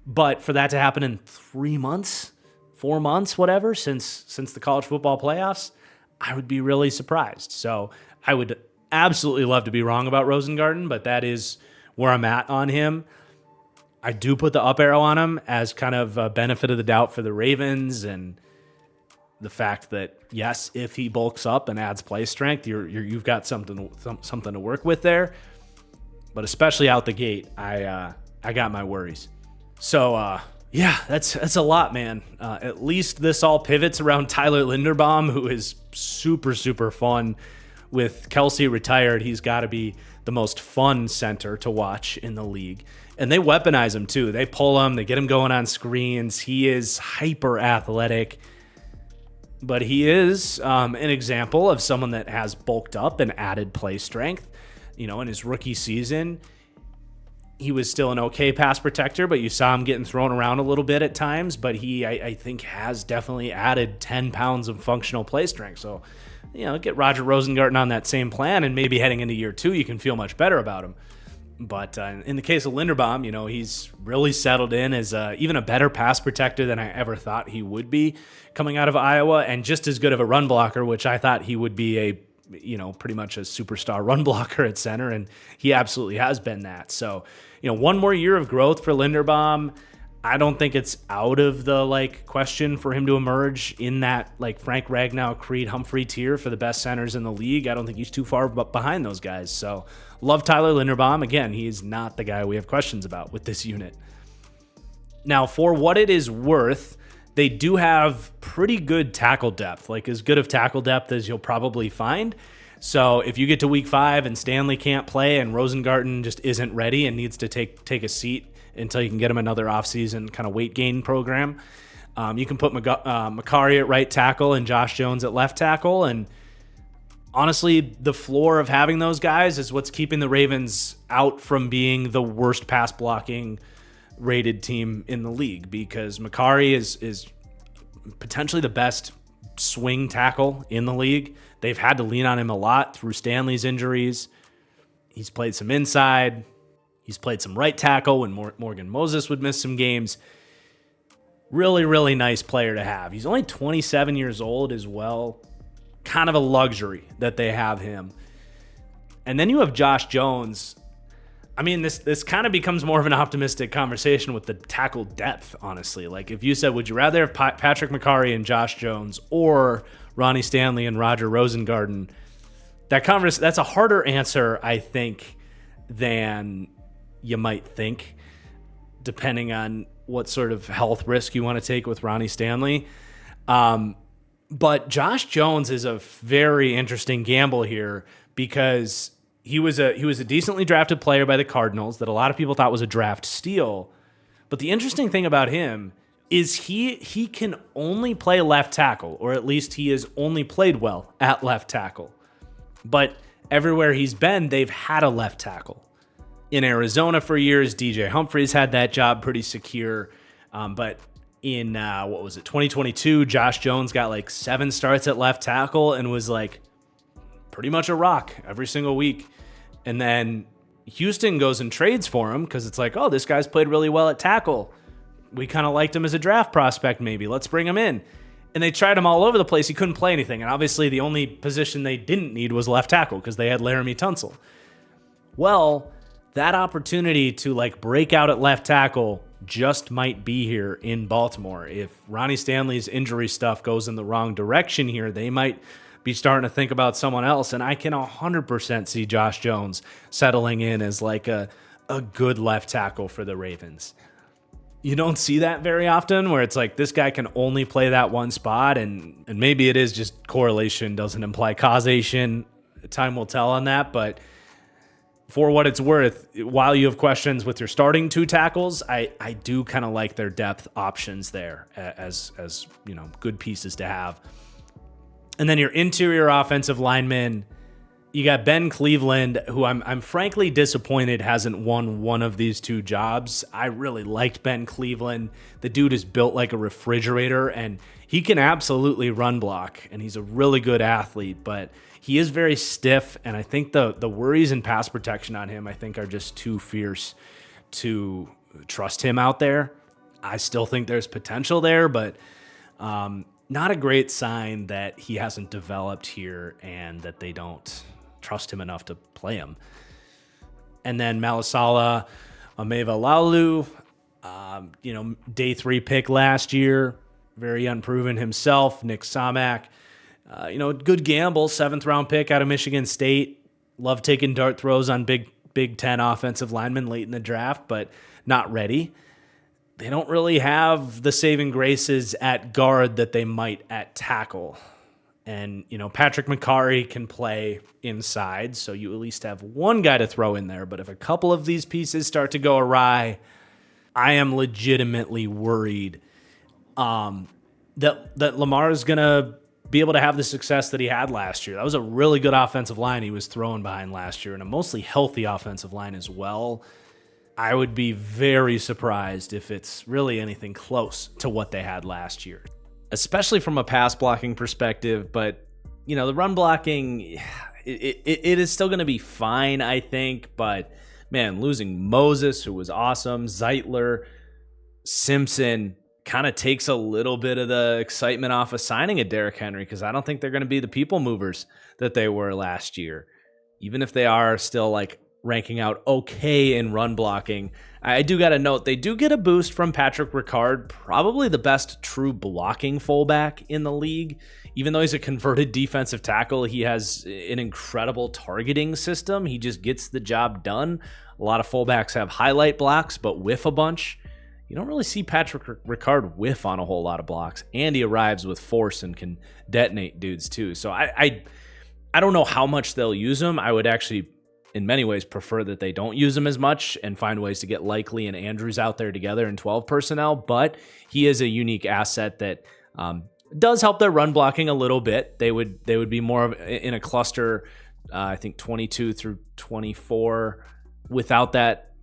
but for that to happen in 3 months, 4 months, whatever, since the college football playoffs, I would be really surprised. So I would absolutely love to be wrong about Rosengarten, but that is where I'm at on him. I do put the up arrow on him as kind of a benefit of the doubt for the Ravens, and the fact that, yes, if he bulks up and adds play strength, you've got something to work with there. But especially out the gate, I got my worries. So yeah, that's a lot, man. At least this all pivots around Tyler Linderbaum, who is super, super fun. With Kelsey retired, he's got to be the most fun center to watch in the league. And they weaponize him too. They pull him, they get him going on screens. He is hyper athletic, but he is an example of someone that has bulked up and added play strength. In his rookie season, he was still an okay pass protector, but you saw him getting thrown around a little bit at times. But he, I think, has definitely added 10 pounds of functional play strength. So, get Roger Rosengarten on that same plan, and maybe heading into year 2, you can feel much better about him. But in the case of Linderbaum, he's really settled in as even a better pass protector than I ever thought he would be coming out of Iowa, and just as good of a run blocker, which I thought he would be pretty much a superstar run blocker at center, and he absolutely has been that. So, one more year of growth for Linderbaum. I don't think it's out of the question for him to emerge in that Frank Ragnow, Creed Humphrey tier for the best centers in the league. I don't think he's too far behind those guys. So love Tyler Linderbaum. Again, he is not the guy we have questions about with this unit. Now, for what it is worth, they do have pretty good tackle depth, as good of tackle depth as you'll probably find. So if you get to week 5 and Stanley can't play and Rosengarten just isn't ready and needs to take a seat until you can get him another offseason kind of weight gain program, you can put Macari at right tackle and Josh Jones at left tackle. And honestly, the floor of having those guys is what's keeping the Ravens out from being the worst pass blocking rated team in the league, because Macari is potentially the best swing tackle in the league. They've had to lean on him a lot through Stanley's injuries. He's played some inside. He's played some right tackle when Morgan Moses would miss some games. Really, really nice player to have. He's only 27 years old as well. Kind of a luxury that they have him. And then you have Josh Jones. I mean, this kind of becomes more of an optimistic conversation with the tackle depth, honestly. If you said, would you rather have Patrick Macari and Josh Jones or Ronnie Stanley and Roger Rosengarten? That's a harder answer, I think, than you might think, depending on what sort of health risk you want to take with Ronnie Stanley. But Josh Jones is a very interesting gamble here, because he was a decently drafted player by the Cardinals that a lot of people thought was a draft steal. But the interesting thing about him is he can only play left tackle, or at least he has only played well at left tackle. But everywhere he's been, they've had a left tackle. In Arizona for years, DJ Humphries had that job pretty secure. But in, 2022, Josh Jones got 7 starts at left tackle and was pretty much a rock every single week. And then Houston goes and trades for him because it's this guy's played really well at tackle. We kind of liked him as a draft prospect, maybe. Let's bring him in. And they tried him all over the place. He couldn't play anything. And obviously the only position they didn't need was left tackle because they had Laramie Tunsil. Well, that opportunity to break out at left tackle just might be here in Baltimore. If Ronnie Stanley's injury stuff goes in the wrong direction here, they might be starting to think about someone else. And I can 100% see Josh Jones settling in as a good left tackle for the Ravens. You don't see that very often, where it's this guy can only play that one spot, and maybe it is just correlation doesn't imply causation. Time will tell on that, but for what it's worth, while you have questions with your starting 2 tackles, I do kind of like their depth options there as good pieces to have. And then your interior offensive linemen, you got Ben Cleveland, who I'm frankly disappointed hasn't won one of these 2 jobs. I really liked Ben Cleveland. The dude is built like a refrigerator, and he can absolutely run block, and he's a really good athlete, but he is very stiff, and I think the worries in pass protection on him, I think, are just too fierce to trust him out there. I still think there's potential there, but Not a great sign that he hasn't developed here and that they don't trust him enough to play him. And then Malasala Ameva-Laulu, day 3 pick last year, very unproven himself. Nick Samak, good gamble, 7th round pick out of Michigan State. Love taking dart throws on Big Ten offensive linemen late in the draft, but not ready. They don't really have the saving graces at guard that they might at tackle. And, Patrick McCarry can play inside, so you at least have one guy to throw in there. But if a couple of these pieces start to go awry, I am legitimately worried that Lamar is going to be able to have the success that he had last year. That was a really good offensive line he was throwing behind last year, and a mostly healthy offensive line as well. I would be very surprised if it's really anything close to what they had last year, especially from a pass blocking perspective. But, the run blocking, it is still going to be fine, I think. But, man, losing Moses, who was awesome, Zeitler, Simpson, kind of takes a little bit of the excitement off of signing a Derrick Henry, because I don't think they're going to be the people movers that they were last year. Even if they are still ranking out okay in run blocking, I do got to note they do get a boost from Patrick Ricard, probably the best true blocking fullback in the league. Even though he's a converted defensive tackle, he has an incredible targeting system. He just gets the job done. A lot of fullbacks have highlight blocks, but whiff a bunch. You don't really see Patrick Ricard whiff on a whole lot of blocks, and he arrives with force and can detonate dudes too. So I don't know how much they'll use him. I would actually, in many ways, prefer that they don't use him as much and find ways to get Likely and Andrews out there together in 12 personnel. But he is a unique asset that does help their run blocking a little bit. They would be more of in a cluster, I think 22 through 24, without that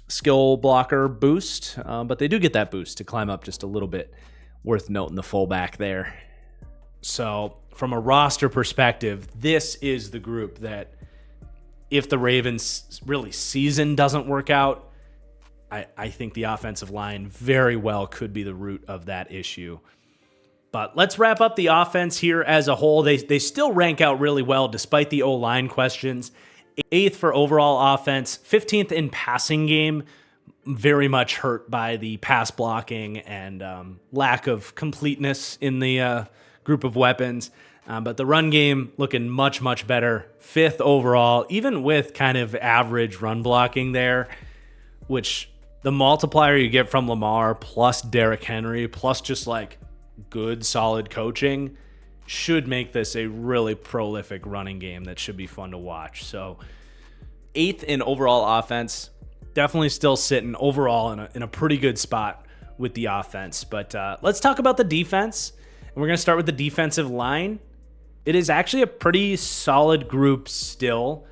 skill blocker boost. But they do get that boost to climb up just a little bit. Worth noting the fullback there. So from a roster perspective, this is the group that, if the Ravens' really season doesn't work out, I think the offensive line very well could be the root of that issue. But let's wrap up the offense here as a whole. They still rank out really well despite the O-line questions. 8th for overall offense, 15th in passing game, very much hurt by the pass blocking and lack of completeness in the group of weapons. But the run game looking much, much better. 5th overall, even with kind of average run blocking there, which the multiplier you get from Lamar plus Derrick Henry plus just good, solid coaching should make this a really prolific running game that should be fun to watch. So 8th in overall offense, definitely still sitting overall in a pretty good spot with the offense. But let's talk about the defense. And we're going to start with the defensive line. It is actually a pretty solid group still,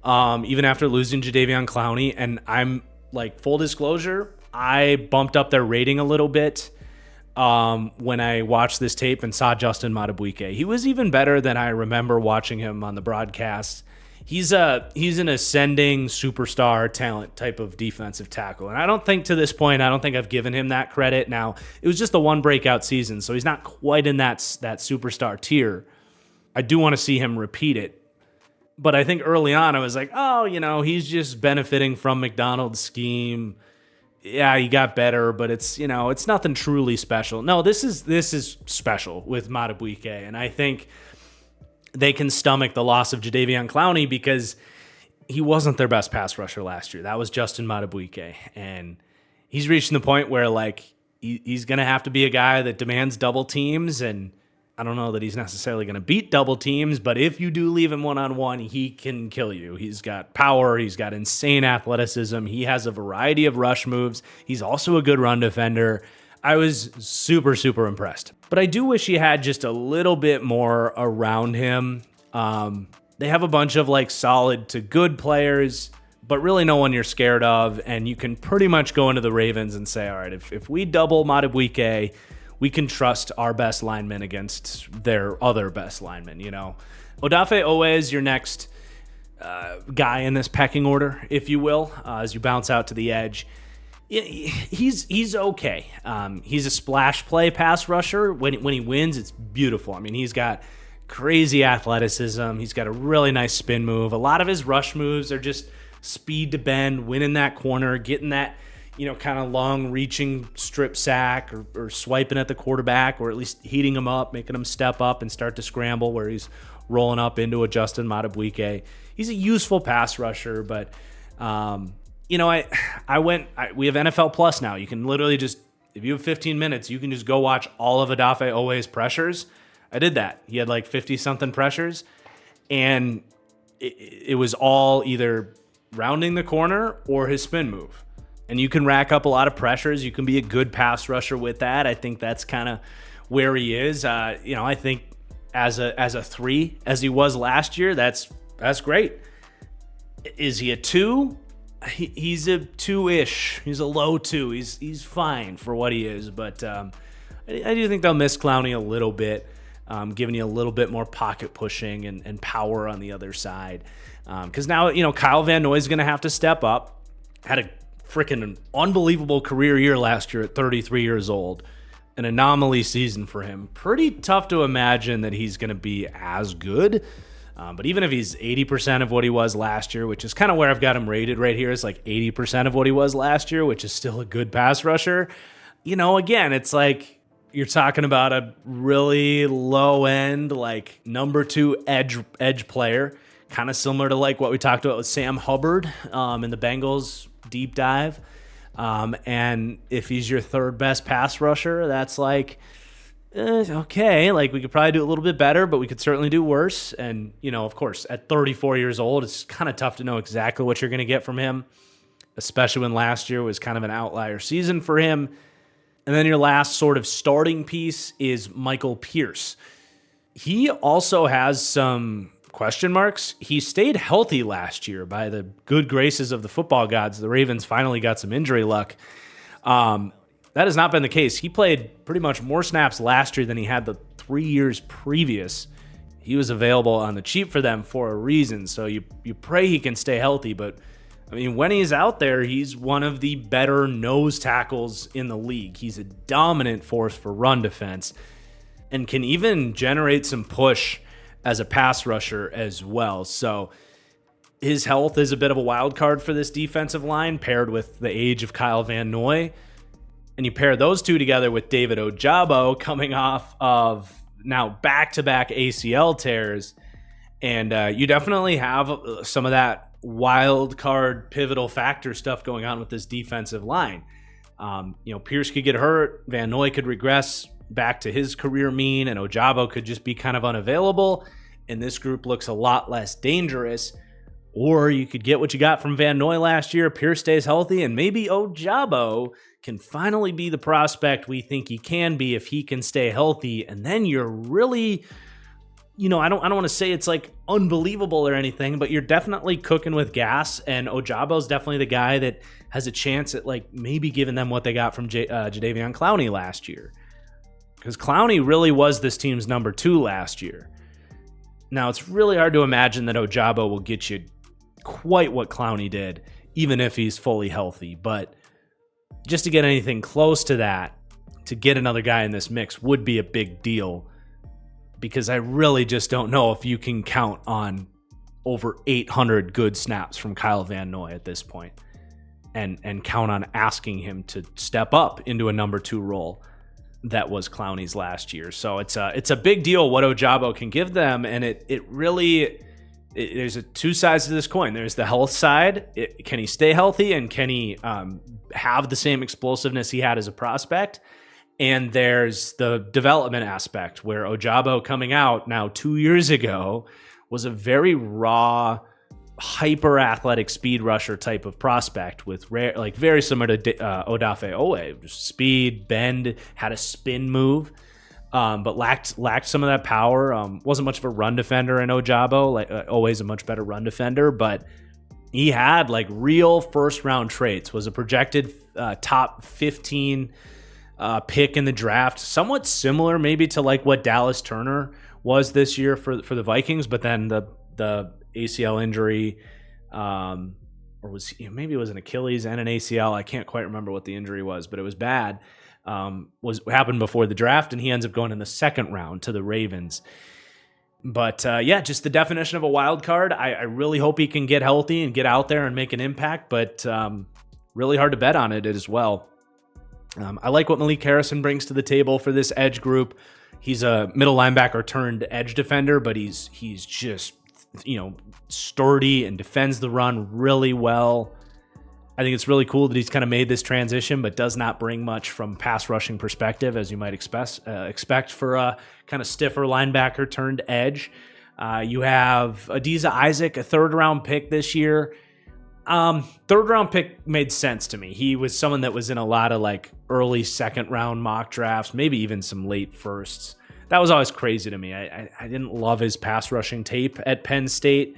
even after losing Jadeveon Clowney. And I'm full disclosure, I bumped up their rating a little bit when I watched this tape and saw Justin Madubuike. He was even better than I remember watching him on the broadcast. He's an ascending superstar talent type of defensive tackle. And I don't think to this point, I've given him that credit. Now, it was just the one breakout season, so he's not quite in that superstar tier. I do want to see him repeat it. But I think early on I was like, he's just benefiting from McDonald's scheme. Yeah, he got better, but it's nothing truly special. No, this is special with Madubuike, and I think they can stomach the loss of Jadeveon Clowney because he wasn't their best pass rusher last year. That was Justin Madubuike, and he's reaching the point where he's going to have to be a guy that demands double teams, and I don't know that he's necessarily going to beat double teams, but if you do leave him one-on-one, he can kill you. He's got power. He's got insane athleticism. He has a variety of rush moves. He's also a good run defender. I was super, super impressed. But I do wish he had just a little bit more around him. They have a bunch of solid to good players, but really no one you're scared of, and you can pretty much go into the Ravens and say, all right, if we double Madubuike, we can trust our best linemen against their other best linemen, Odafe Owe is your next guy in this pecking order, if you will, as you bounce out to the edge. He's okay. He's a splash play pass rusher. When he wins, it's beautiful. I mean, he's got crazy athleticism. He's got a really nice spin move. A lot of his rush moves are just speed to bend, winning that corner, getting that, kind of long reaching strip sack or swiping at the quarterback, or at least heating him up, making him step up and start to scramble where he's rolling up into a Justin Madubuike. He's a useful pass rusher, but we have NFL Plus now. You can literally just, if you have 15 minutes, you can just go watch all of Odafe Owe's pressures. I did that. He had like 50 something pressures, and it was all either rounding the corner or his spin move. And you can rack up a lot of pressures. You can be a good pass rusher with that. I think that's kind of where he is. I think as a 3, as he was last year, that's great. Is he a 2? He's a 2-ish. He's a low 2. He's fine for what he is, but I do think they'll miss Clowney a little bit, giving you a little bit more pocket pushing and power on the other side. Because now, Kyle Van Noy is going to have to step up. Had a freaking unbelievable career year last year at 33 years old. An anomaly season for him. Pretty tough to imagine that he's going to be as good. But even if he's 80% of what he was last year, which is kind of where I've got him rated right here, is like 80% of what he was last year, which is still a good pass rusher. Again, it's like you're talking about a really low end, like number 2 edge player, kind of similar to like what we talked about with Sam Hubbard in the Bengals deep dive. And if he's your 3rd best pass rusher, that's like, okay, like we could probably do a little bit better, but we could certainly do worse. And, of course, at 34 years old, it's kind of tough to know exactly what you're going to get from him, especially when last year was kind of an outlier season for him. And then your last sort of starting piece is Michael Pierce. He also has some question marks. He stayed healthy last year by the good graces of the football gods. The Ravens finally got some injury luck. That has not been the case. He played pretty much more snaps last year than he had the 3 years previous. He was available on the cheap for them for a reason. So you pray he can stay healthy. But, I mean, when he's out there, he's one of the better nose tackles in the league. He's a dominant force for run defense and can even generate some push as a pass rusher as well. So his health is a bit of a wild card for this defensive line, paired with the age of Kyle Van Noy. And you pair those two together with David Ojabo coming off of now back-to-back ACL tears. And you definitely have some of that wild card pivotal factor stuff going on with this defensive line. Pierce could get hurt. Van Noy could regress back to his career mean, and Ojabo could just be kind of unavailable. And this group looks a lot less dangerous. Or you could get what you got from Van Noy last year. Pierce stays healthy, and maybe Ojabo can finally be the prospect we think he can be if he can stay healthy. And then you're really, I don't want to say it's like unbelievable or anything, but you're definitely cooking with gas. And Ojabo's definitely the guy that has a chance at like maybe giving them what they got from Jadeveon Clowney last year. Because Clowney really was this team's number 2 last year. Now, it's really hard to imagine that Ojabo will get you quite what Clowney did, even if he's fully healthy. But just to get anything close to that, to get another guy in this mix would be a big deal, because I really just don't know if you can count on over 800 good snaps from Kyle Van Noy at this point and count on asking him to step up into a number 2 role that was Clowney's last year. So it's a big deal what Ojabo can give them, and it really there's 2 sides to this coin. There's the health side. Can he stay healthy, and can he have the same explosiveness he had as a prospect? And there's the development aspect, where Ojabo coming out now 2 years ago was a very raw, hyper athletic speed rusher type of prospect with very similar to Odafe Owe. Speed, bend, had a spin move. But lacked some of that power. Wasn't much of a run defender in Ojabo. Always a much better run defender, but he had like real first round traits. Was a projected top 15 pick in the draft, somewhat similar maybe to like what Dallas Turner was this year for the Vikings. But then the ACL injury, or maybe it was an Achilles and an ACL. I can't quite remember what the injury was, but it was bad. Happened before the draft, and he ends up going in the second round to the Ravens. But just the definition of a wild card. I really hope he can get healthy and get out there and make an impact, but really hard to bet on it as well. I like what Malik Harrison brings to the table for this edge group. He's a middle linebacker turned edge defender, but he's just, sturdy and defends the run really well. I think it's really cool that he's kind of made this transition, but does not bring much from pass rushing perspective, as you might expect for a kind of stiffer linebacker turned edge. You have Adisa Isaac, a third-round pick this year. Third-round pick made sense to me. He was someone that was in a lot of like early second-round mock drafts, maybe even some late firsts. That was always crazy to me. I didn't love his pass rushing tape at Penn State.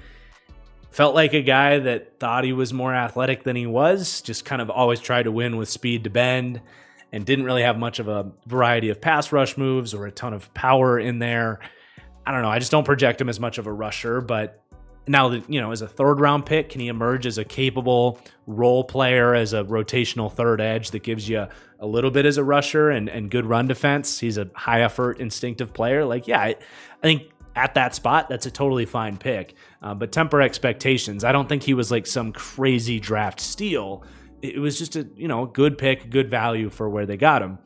Felt like a guy that thought he was more athletic than he was, just kind of always tried to win with speed to bend and didn't really have much of a variety of pass rush moves or a ton of power in there. I don't know. I just don't project him as much of a rusher, but now that, as a third round pick, can he emerge as a capable role player, as a rotational third edge that gives you a little bit as a rusher and good run defense? He's a high effort, instinctive player. I think at that spot, that's a totally fine pick. But temper expectations. I don't think he was like some crazy draft steal. It was just a good pick, good value for where they got him.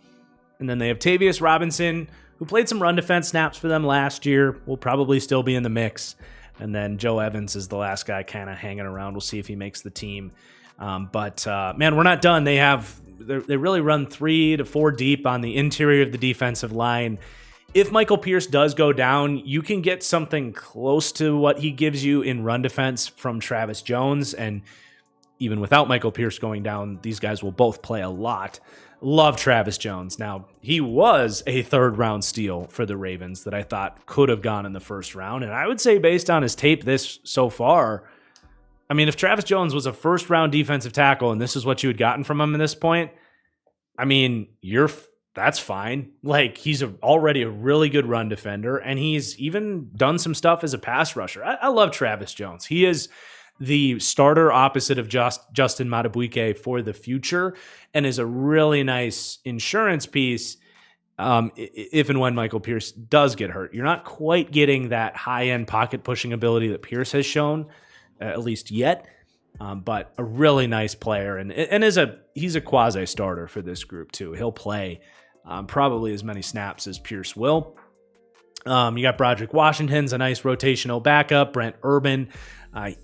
And then they have Tavius Robinson, who played some run defense snaps for them last year. Will probably still be in the mix. And then Joe Evans is the last guy kind of hanging around. We'll see if he makes the team. But we're not done. They really run 3 to 4 deep on the interior of the defensive line. If Michael Pierce does go down, you can get something close to what he gives you in run defense from Travis Jones. And even without Michael Pierce going down, these guys will both play a lot. Love Travis Jones. Now, he was a third-round steal for the Ravens that I thought could have gone in the first round. And I would say based on his tape this so far, if Travis Jones was a first-round defensive tackle and this is what you had gotten from him at this point, that's fine. He's already a really good run defender, and he's even done some stuff as a pass rusher. I love Travis Jones. He is the starter opposite of Justin Madubuike for the future and is a really nice insurance piece if and when Michael Pierce does get hurt. You're not quite getting that high-end pocket pushing ability that Pierce has shown, at least yet. But a really nice player, and he's a quasi starter for this group too. He'll play probably as many snaps as Pierce will. You got Broderick Washington's a nice rotational backup. Brent Urban,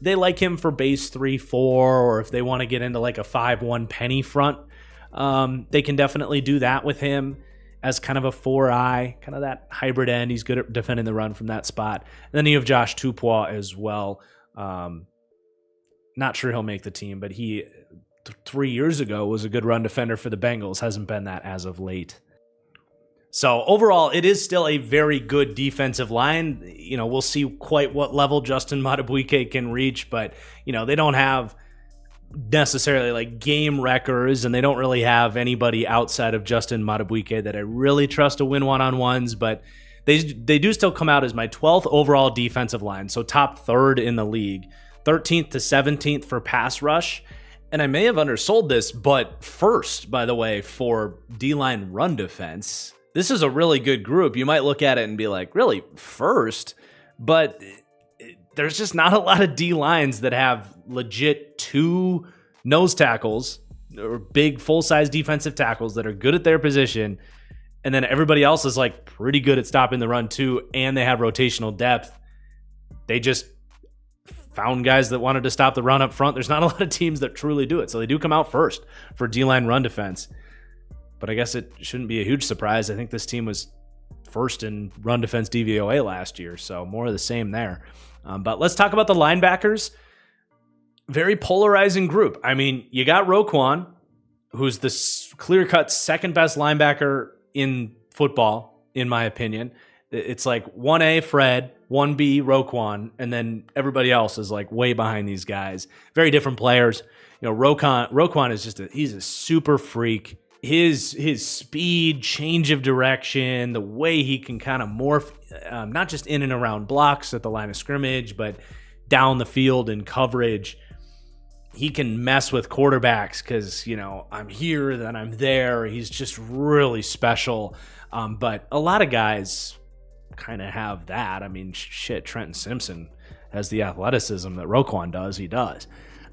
they like him for base 3-4, or if they want to get into like a 5-1 penny front, they can definitely do that with him as kind of a 4-eye, kind of that hybrid end. He's good at defending the run from that spot. And then you have Josh Tupou as well. Not sure he'll make the team, but he 3 years ago was a good run defender for the Bengals. Hasn't been that as of late. So overall, it is still a very good defensive line. We'll see quite what level Justin Madubuike can reach, but they don't have necessarily like game wreckers, and they don't really have anybody outside of Justin Madubuike that I really trust to win one-on-ones, but they do still come out as my 12th overall defensive line, so top third in the league. 13th to 17th for pass rush. And I may have undersold this, but first, by the way, for D-line run defense. This is a really good group. You might look at it and be like, really, first? But there's just not a lot of D-lines that have legit 2 nose tackles or big full-size defensive tackles that are good at their position. And then everybody else is like pretty good at stopping the run too, and they have rotational depth. They just found guys that wanted to stop the run up front. There's not a lot of teams that truly do it. So they do come out first for D-line run defense. But I guess it shouldn't be a huge surprise. I think this team was first in run defense DVOA last year. So more of the same there. But let's talk about the linebackers. Very polarizing group. You got Roquan, who's the clear-cut second best linebacker in football, in my opinion. It's like 1A Fred, 1B Roquan, and then everybody else is like way behind these guys. Very different players. Roquan is he's a super freak. His speed, change of direction, the way he can kind of morph, not just in and around blocks at the line of scrimmage, but down the field in coverage. he can mess with quarterbacks because, I'm here, then I'm there. He's just really special. But a lot of guys kind of have that. I mean, shit, Trenton Simpson has the athleticism that Roquan does. He does.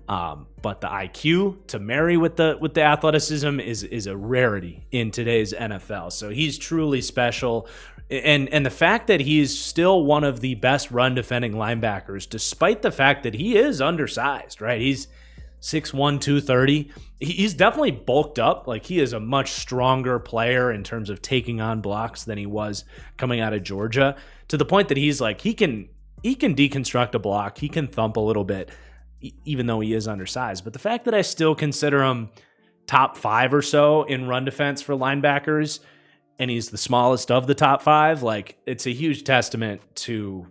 But the IQ to marry with the athleticism is a rarity in today's NFL. So he's truly special. And the fact that he's still one of the best run defending linebackers, despite the fact that he is undersized, right? He's 6'1", 230. He's definitely bulked up. Like, he is a much stronger player in terms of taking on blocks than he was coming out of Georgia, to the point that he's like, he can deconstruct a block. He can thump a little bit, even though he is undersized. But the fact that I still consider him top 5 or so in run defense for linebackers, and he's the smallest of the top 5, like, it's a huge testament to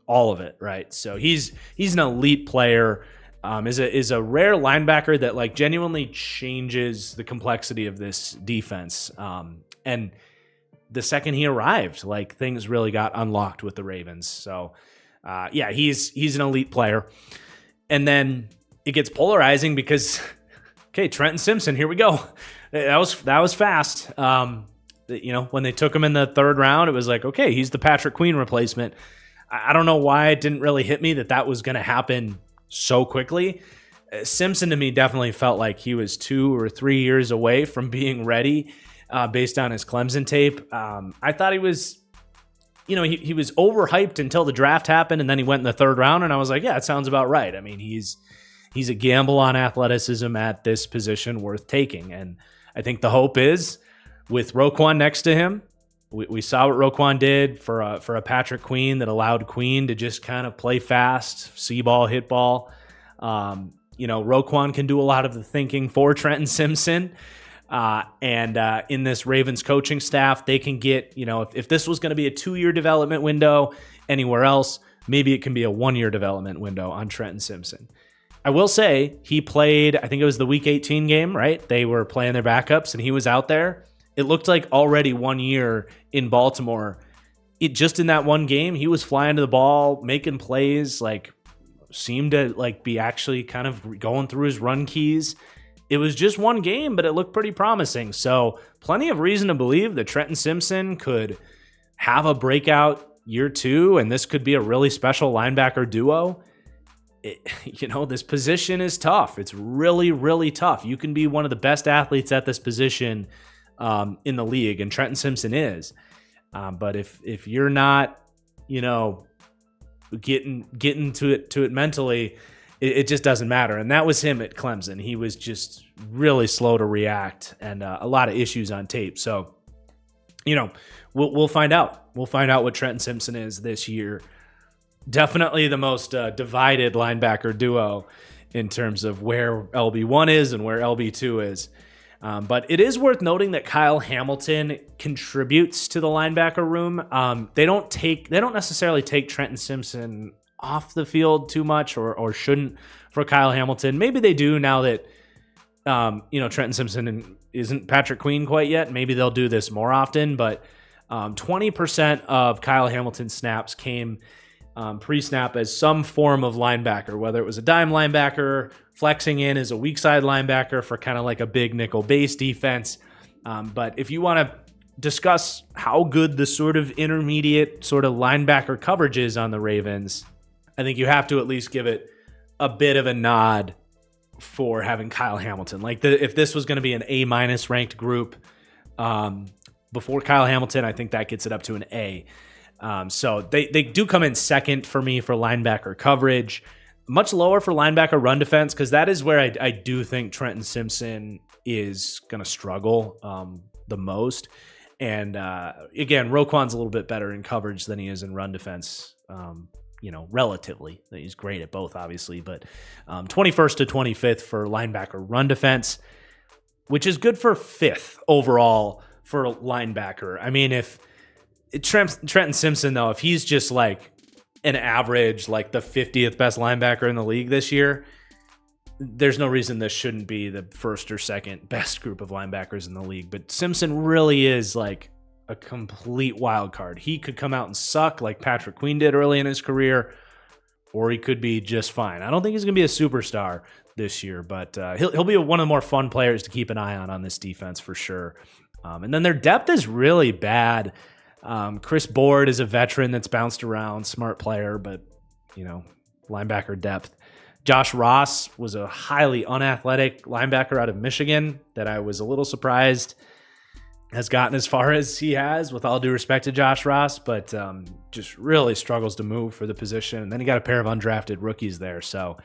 all of it, right? So he's an elite player. Is a rare linebacker that, like, genuinely changes the complexity of this defense. And the second he arrived, like, things really got unlocked with the Ravens. So he's an elite player. And then it gets polarizing because, okay, Trenton Simpson, here we go. That was fast. When they took him in the 3rd round, it was like, okay, he's the Patrick Queen replacement. I don't know why it didn't really hit me that was going to happen so quickly. Simpson to me definitely felt like he was 2 or 3 years away from being ready based on his Clemson tape. I thought he was, he was overhyped until the draft happened, and then he went in the 3rd round, and I was like, yeah, it sounds about right. I mean, he's a gamble on athleticism at this position worth taking. And I think the hope is, with Roquan next to him, we saw what Roquan did for a Patrick Queen that allowed Queen to just kind of play fast, see ball, hit ball. Roquan can do a lot of the thinking for Trenton Simpson. And in this Ravens coaching staff, they can get, if this was going to be a 2-year development window anywhere else, maybe it can be a 1-year development window on Trenton Simpson. I will say he played, I think it was the Week 18 game, right? They were playing their backups and he was out there. It looked like already 1 year in Baltimore. Just in that one game, he was flying to the ball, making plays, like, seemed to, like, be actually kind of going through his run keys. It was just one game, but it looked pretty promising. So plenty of reason to believe that Trenton Simpson could have a breakout year 2, and this could be a really special linebacker duo. This position is tough. It's really, really tough. You can be one of the best athletes at this position in the league, and Trenton Simpson is. But if you're not, getting to it mentally, it just doesn't matter. And that was him at Clemson. He was just really slow to react, and a lot of issues on tape. So, we'll find out. We'll find out what Trenton Simpson is this year. Definitely the most divided linebacker duo in terms of where LB1 is and where LB2 is. But it is worth noting that Kyle Hamilton contributes to the linebacker room. They don't necessarily take Trenton Simpson off the field too much, or shouldn't for Kyle Hamilton. Maybe they do now that Trenton Simpson isn't Patrick Queen quite yet. Maybe they'll do this more often. But 20% of Kyle Hamilton's snaps came pre-snap as some form of linebacker, whether it was a dime linebacker, flexing in as a weak side linebacker for kind of like a big nickel base defense. But if you want to discuss how good the sort of intermediate sort of linebacker coverage is on the Ravens, I think you have to at least give it a bit of a nod for having Kyle Hamilton. Like, if this was going to be an A- ranked group before Kyle Hamilton, I think that gets it up to an A. So they do come in second for me for linebacker coverage, much lower for linebacker run defense, because that is where I do think Trenton Simpson is going to struggle the most. And again, Roquan's a little bit better in coverage than he is in run defense, relatively. He's great at both, obviously, but 21st to 25th for linebacker run defense, which is good for 5th overall for linebacker. I mean, if Trenton Simpson, though, if he's just like an average, like the 50th best linebacker in the league this year, there's no reason this shouldn't be the first or second best group of linebackers in the league. But Simpson really is like a complete wild card. He could come out and suck like Patrick Queen did early in his career, or he could be just fine. I don't think he's going to be a superstar this year, but he'll be one of the more fun players to keep an eye on this defense for sure. And then their depth is really bad. Chris Board is a veteran that's bounced around, smart player, but, linebacker depth. Josh Ross was a highly unathletic linebacker out of Michigan that I was a little surprised has gotten as far as he has, with all due respect to Josh Ross, but just really struggles to move for the position. And then he got a pair of undrafted rookies there. So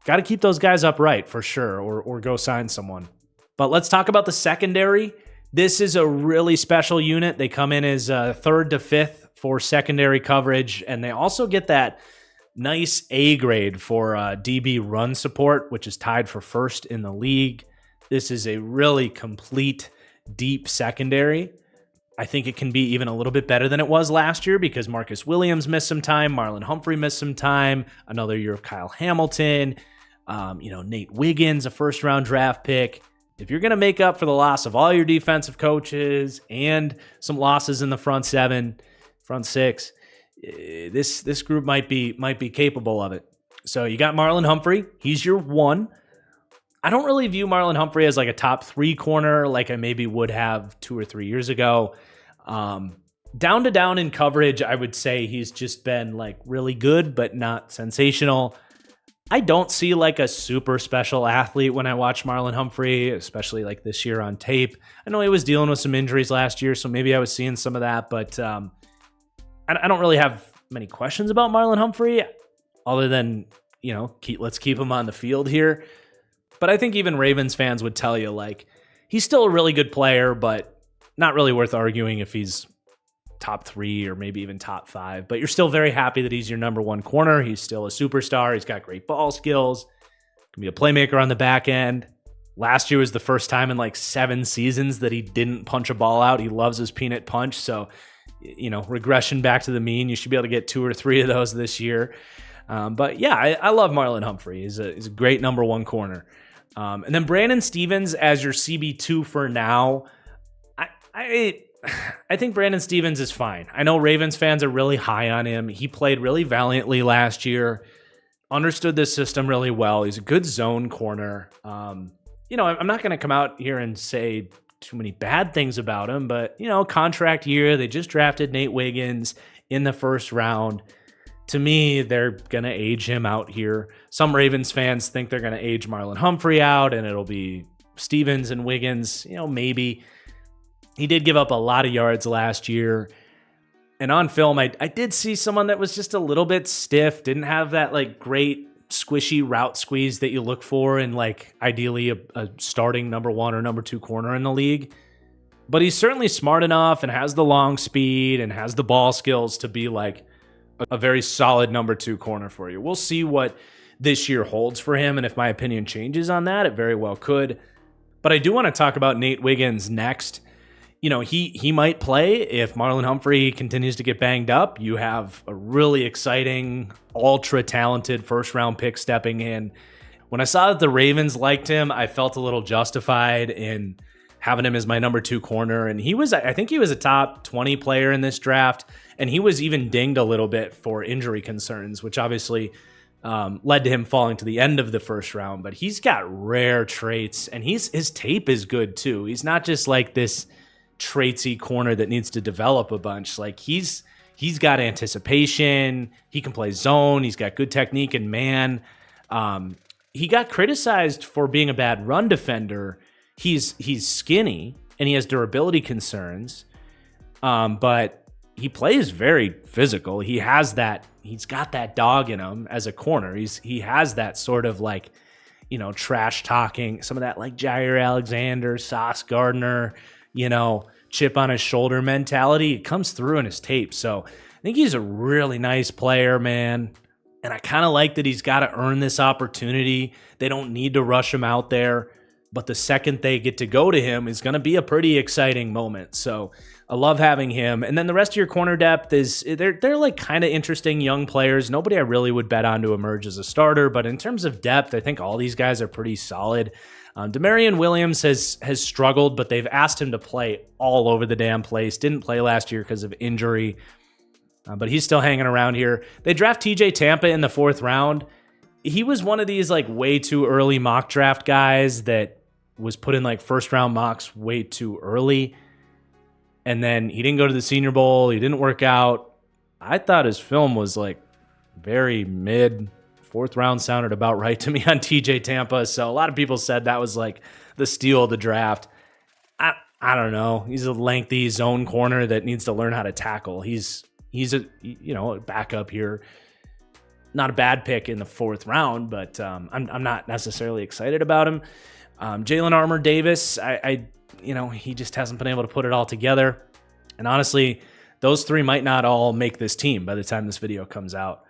got to keep those guys upright for sure, or go sign someone. But let's talk about the secondary. This is a really special unit. They come in as third to fifth for secondary coverage, and they also get that nice A grade for DB run support, which is tied for first in the league. This is a really complete, deep secondary. I think it can be even a little bit better than it was last year because Marcus Williams missed some time, Marlon Humphrey missed some time, another year of Kyle Hamilton, Nate Wiggins, a first-round draft pick. If you're going to make up for the loss of all your defensive coaches and some losses in the front six, this group might be capable of it. So you got Marlon Humphrey. He's your one. I don't really view Marlon Humphrey as like a top 3 corner like I maybe would have 2 or 3 years ago. Down to down in coverage, I would say he's just been like really good, but not sensational. I don't see like a super special athlete when I watch Marlon Humphrey, especially like this year on tape. I know he was dealing with some injuries last year, so maybe I was seeing some of that, but I don't really have many questions about Marlon Humphrey other than, let's keep him on the field here. But I think even Ravens fans would tell you, like, he's still a really good player, but not really worth arguing if he's top 3 or maybe even top 5. But you're still very happy that he's your number 1 corner. He's still a superstar. He's got great ball skills. Can be a playmaker on the back end. Last year was the first time in like 7 seasons that he didn't punch a ball out. He loves his peanut punch. So, regression back to the mean. You should be able to get 2 or 3 of those this year. But yeah, I love Marlon Humphrey. He's a great number 1 corner. And then Brandon Stephens as your CB2 for now. I think Brandon Stephens is fine. I know Ravens fans are really high on him. He played really valiantly last year, understood this system really well. He's a good zone corner. I'm not going to come out here and say too many bad things about him, but, contract year, they just drafted Nate Wiggins in the first round. To me, they're going to age him out here. Some Ravens fans think they're going to age Marlon Humphrey out and it'll be Stephens and Wiggins. Maybe. He did give up a lot of yards last year. And on film, I did see someone that was just a little bit stiff, didn't have that like great squishy route squeeze that you look for in like ideally a starting number 1 or number 2 corner in the league. But he's certainly smart enough and has the long speed and has the ball skills to be like a very solid number 2 corner for you. We'll see what this year holds for him, and if my opinion changes on that, it very well could. But I do want to talk about Nate Wiggins next. He might play if Marlon Humphrey continues to get banged up. You have a really exciting, ultra-talented first-round pick stepping in. When I saw that the Ravens liked him, I felt a little justified in having him as my number 2 corner. And I think he was a top 20 player in this draft. And he was even dinged a little bit for injury concerns, which obviously led to him falling to the end of the first round. But he's got rare traits, and his tape is good too. He's not just like this traitsy corner that needs to develop a bunch. Like he's got anticipation. He can play zone. He's got good technique and man. He got criticized for being a bad run defender. He's skinny and he has durability concerns, but he plays very physical. He's got that dog in him as a corner. He has that sort of like, trash talking, some of that like Jair Alexander, Sauce Gardner, chip on his shoulder mentality. It comes through in his tape. So I think he's a really nice player, man. And I kind of like that he's got to earn this opportunity. They don't need to rush him out there. But the second they get to go to him is going to be a pretty exciting moment. So I love having him. And then the rest of your corner depth they're like kind of interesting young players. Nobody I really would bet on to emerge as a starter. But in terms of depth, I think all these guys are pretty solid. Demarion Williams has struggled, but they've asked him to play all over the damn place. Didn't play last year because of injury. but he's still hanging around here. They draft TJ Tampa in the 4th round. He was one of these like way too early mock draft guys that was put in like 1st round mocks way too early. And then he didn't go to the Senior Bowl. He didn't work out. I thought his film was like very mid. 4th round sounded about right to me on TJ Tampa. So a lot of people said that was like the steal of the draft. I don't know. He's a lengthy zone corner that needs to learn how to tackle. He's a a backup here. Not a bad pick in the 4th round, but I'm not necessarily excited about him. Jalen Armour-Davis, he just hasn't been able to put it all together. And honestly, those 3 might not all make this team by the time this video comes out.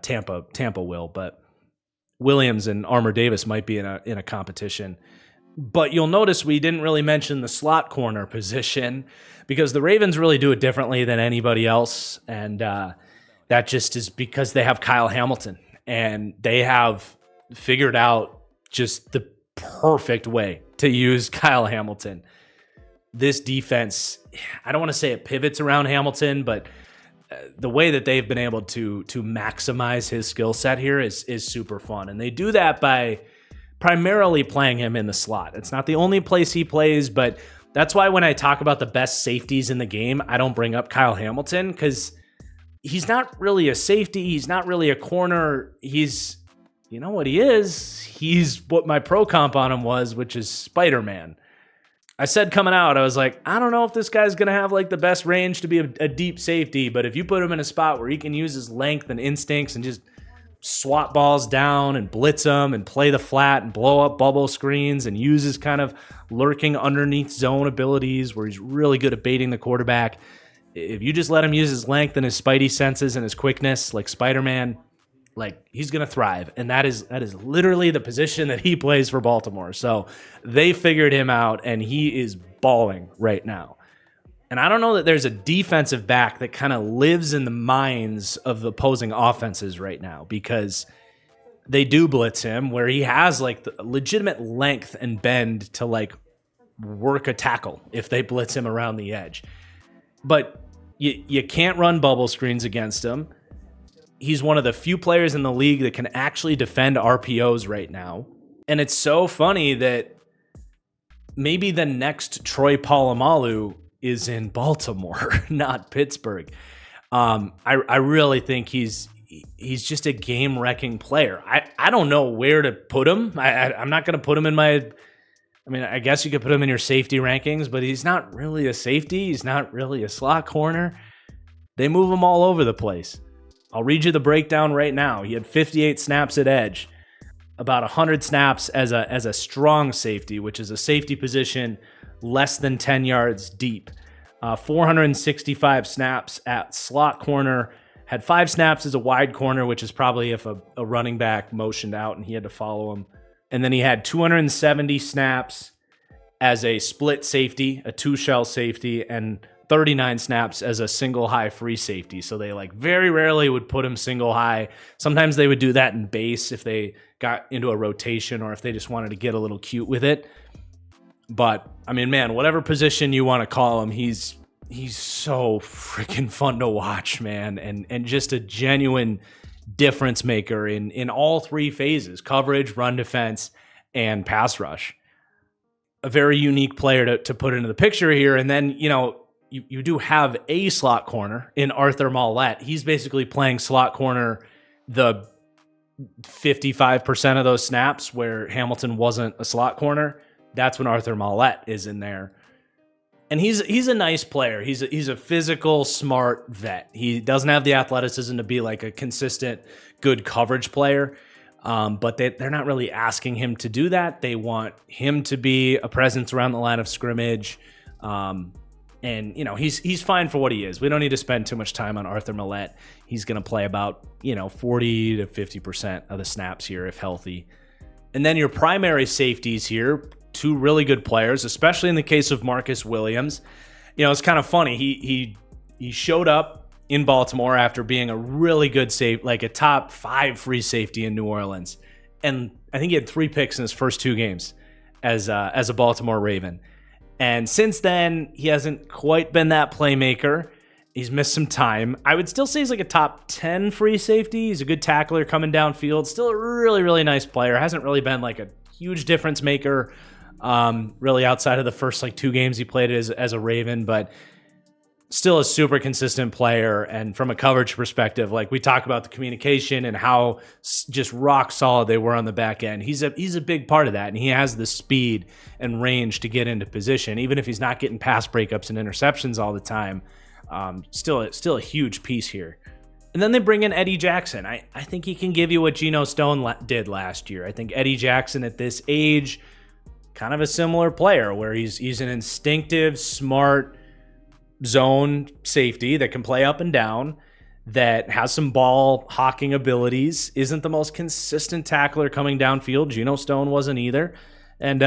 Tampa will, but Williams and Armour-Davis might be in a competition. But you'll notice we didn't really mention the slot corner position because the Ravens really do it differently than anybody else. And that just is because they have Kyle Hamilton and they have figured out just the perfect way to use Kyle Hamilton. This defense, I don't want to say it pivots around Hamilton, but the way that they've been able to maximize his skill set here is super fun. And they do that by primarily playing him in the slot. It's not the only place he plays, but that's why when I talk about the best safeties in the game, I don't bring up Kyle Hamilton because he's not really a safety. He's not really a corner. He's, you know what he is? He's what my pro comp on him was, which is Spider-Man. I said coming out, I was like, I don't know if this guy's going to have like the best range to be a deep safety, but if you put him in a spot where he can use his length and instincts and just swat balls down and blitz them and play the flat and blow up bubble screens and use his kind of lurking underneath zone abilities where he's really good at baiting the quarterback. If you just let him use his length and his spidey senses and his quickness like Spider-Man, like he's going to thrive. And that is literally the position that he plays for Baltimore. So they figured him out and he is balling right now. And I don't know that there's a defensive back that kind of lives in the minds of the opposing offenses right now because they do blitz him where he has like the legitimate length and bend to like work a tackle if they blitz him around the edge. But you can't run bubble screens against him. He's one of the few players in the league that can actually defend RPOs right now. And it's so funny that maybe the next Troy Polamalu is in Baltimore, not Pittsburgh. I really think he's just a game-wrecking player. I don't know where to put him. I'm not going to put him in I guess you could put him in your safety rankings, but he's not really a safety. He's not really a slot corner. They move him all over the place. I'll read you the breakdown right now. He had 58 snaps at edge, about 100 snaps as a strong safety, which is a safety position less than 10 yards deep. 465 snaps at slot corner, had 5 snaps as a wide corner, which is probably if a running back motioned out and he had to follow him. And then he had 270 snaps as a split safety, a 2-shell safety, and 39 snaps as a single high free safety. So they like very rarely would put him single high. Sometimes they would do that in base if they got into a rotation or if they just wanted to get a little cute with it. But I mean, man, whatever position you want to call him, he's so freaking fun to watch, man. And just a genuine difference maker in all 3 phases: coverage, run defense, and pass rush. A very unique player to put into the picture here. And then, you do have a slot corner in Arthur Maulet. He's basically playing slot corner the 55% of those snaps where Hamilton wasn't a slot corner. That's when Arthur Maulet is in there. And he's a nice player. He's a physical, smart vet. He doesn't have the athleticism to be like a consistent, good coverage player. But they're not really asking him to do that. They want him to be a presence around the line of scrimmage. And he's fine for what he is. We don't need to spend too much time on Arthur Maulet. He's going to play about 40 to 50% of the snaps here if healthy. And then your primary safeties here, 2 really good players, especially in the case of Marcus Williams. It's kind of funny. He showed up in Baltimore after being a really good like a top 5 free safety in New Orleans. And I think he had 3 picks in his first 2 games as a Baltimore Raven. And since then, he hasn't quite been that playmaker. He's missed some time. I would still say he's like a top 10 free safety. He's a good tackler coming downfield. Still a really, really nice player. Hasn't really been like a huge difference maker really outside of the first like 2 games he played as a Raven, but still a super consistent player. And from a coverage perspective, like we talk about the communication and how just rock solid they were on the back end. He's a big part of that, and he has the speed and range to get into position, even if he's not getting pass breakups and interceptions all the time. Still a huge piece here. And then they bring in Eddie Jackson. I think he can give you what Geno Stone did last year. I think Eddie Jackson at this age, kind of a similar player where he's an instinctive, smart zone safety that can play up and down, that has some ball hawking abilities, isn't the most consistent tackler coming downfield. Geno Stone wasn't either. And,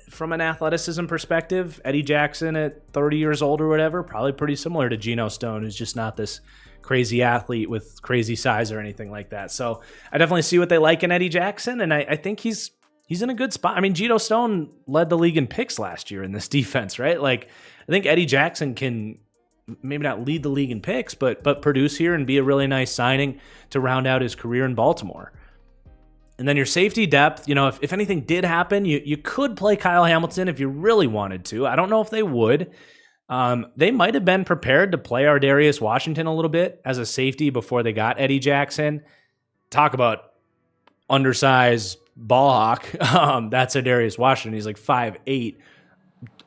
from an athleticism perspective, Eddie Jackson at 30 years old or whatever, probably pretty similar to Geno Stone, who's just not this crazy athlete with crazy size or anything like that. So I definitely see what they like in Eddie Jackson, and I think he's in a good spot. I mean, Geno Stone led the league in picks last year in this defense, right? Like, I think Eddie Jackson can maybe not lead the league in picks, but produce here and be a really nice signing to round out his career in Baltimore. And then your safety depth, if anything did happen, you could play Kyle Hamilton if you really wanted to. I don't know if they would. They might have been prepared to play Ardarius Washington a little bit as a safety before they got Eddie Jackson. Talk about undersized ball hawk. That's Ardarius Washington. He's like 5'8".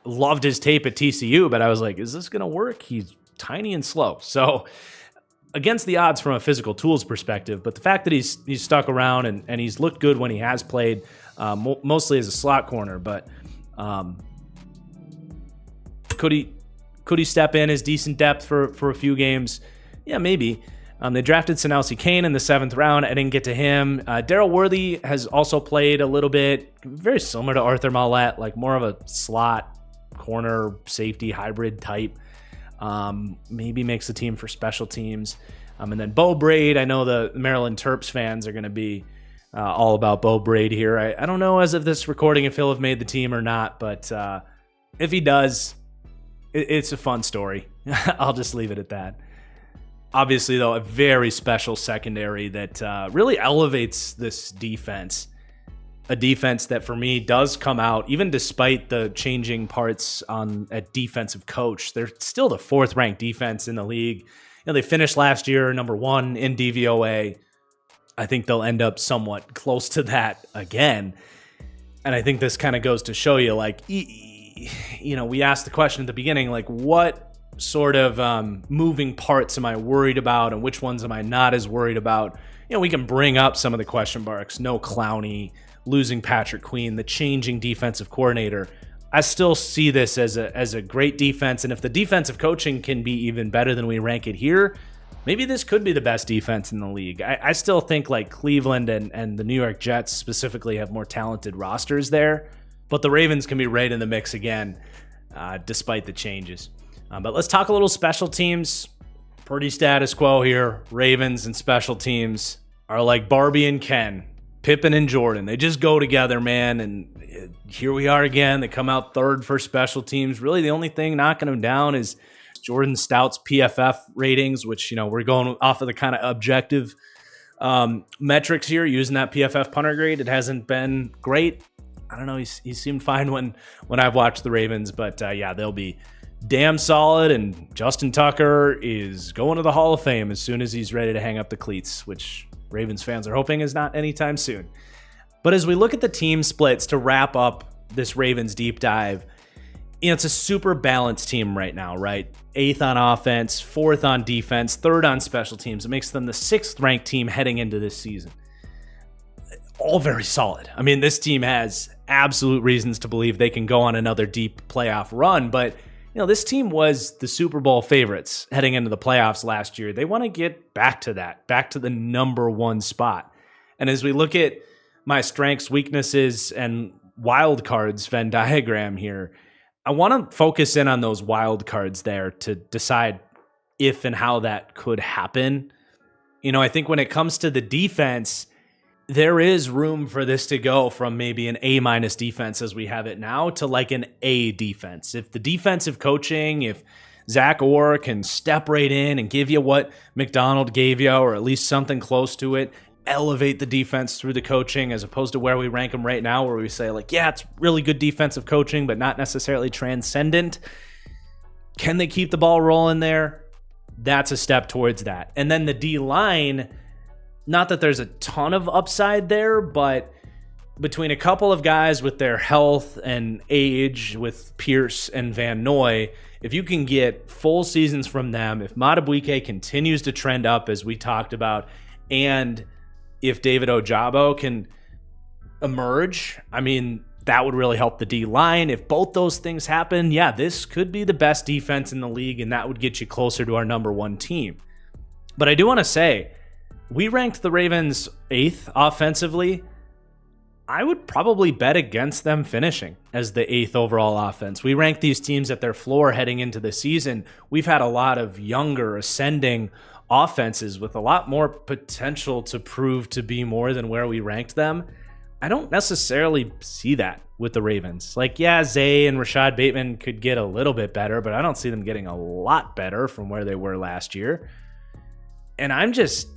Loved his tape at TCU, but I was like, is this going to work? He's tiny and slow. So against the odds from a physical tools perspective, but the fact that he's stuck around and he's looked good when he has played, mostly as a slot corner, but could he step in as decent depth for a few games? Yeah, maybe. They drafted Sanelsi Kane in the 7th round. I didn't get to him. Daryl Worthy has also played a little bit, very similar to Arthur Maulet, like more of a slot corner safety hybrid type. Maybe makes the team for special teams. And then Bo Braid, I know the Maryland Terps fans are going to be all about Bo Braid here. I don't know as of this recording if he'll have made the team or not, but if he does, it's a fun story. I'll just leave it at that. Obviously, though, a very special secondary that really elevates this defense. A defense that, for me, does come out, even despite the changing parts at defensive coach. They're still the 4th-ranked defense in the league. They finished last year number 1 in DVOA. I think they'll end up somewhat close to that again. And I think this kind of goes to show you, like, we asked the question at the beginning, like, what sort of moving parts am I worried about and which ones am I not as worried about? We can bring up some of the question marks. No Clowney, losing Patrick Queen, the changing defensive coordinator. I still see this as a great defense, and if the defensive coaching can be even better than we rank it here, maybe this could be the best defense in the league. I still think like Cleveland and the New York Jets specifically have more talented rosters there, but the Ravens can be right in the mix again, despite the changes. But let's talk a little special teams. Pretty status quo here. Ravens and special teams are like Barbie and Ken, Pippen and Jordan. They just go together, man. And here we are again. They come out 3rd for special teams. Really, the only thing knocking them down is Jordan Stout's PFF ratings, which, we're going off of the kind of objective metrics here, using that PFF punter grade. It hasn't been great. I don't know. He seemed fine when I've watched the Ravens, but they'll be damn solid, and Justin Tucker is going to the Hall of Fame as soon as he's ready to hang up the cleats, which Ravens fans are hoping is not anytime soon. But as we look at the team splits to wrap up this Ravens deep dive, it's a super balanced team right now, right? 8th on offense, 4th on defense, 3rd on special teams. It makes them the 6th ranked team heading into this season. All very solid. I mean, this team has absolute reasons to believe they can go on another deep playoff run, but this team was the Super Bowl favorites heading into the playoffs last year. They want to get back to that, back to the number 1 spot. And as we look at my strengths, weaknesses, and wild cards Venn diagram here, I want to focus in on those wild cards there to decide if and how that could happen. I think when it comes to the defense, there is room for this to go from maybe an A- defense as we have it now to like an A defense. If the defensive coaching, if Zach Orr can step right in and give you what McDonald gave you, or at least something close to it, elevate the defense through the coaching, as opposed to where we rank them right now, where we say, like, yeah, it's really good defensive coaching, but not necessarily transcendent. Can they keep the ball rolling there? That's a step towards that. And then the D-line, not that there's a ton of upside there, but between a couple of guys with their health and age, with Pierce and Van Noy, if you can get full seasons from them, if Madubuike continues to trend up as we talked about, and if David Ojabo can emerge, I mean, that would really help the D-line. If both those things happen, yeah, this could be the best defense in the league, and that would get you closer to our number one team. But I do want to say, we ranked the Ravens 8th offensively. I would probably bet against them finishing as the 8th overall offense. We rank these teams at their floor heading into the season. We've had a lot of younger, ascending offenses with a lot more potential to prove to be more than where we ranked them. I don't necessarily see that with the Ravens. Like, yeah, Zay and Rashad Bateman could get a little bit better, but I don't see them getting a lot better from where they were last year. And I'm just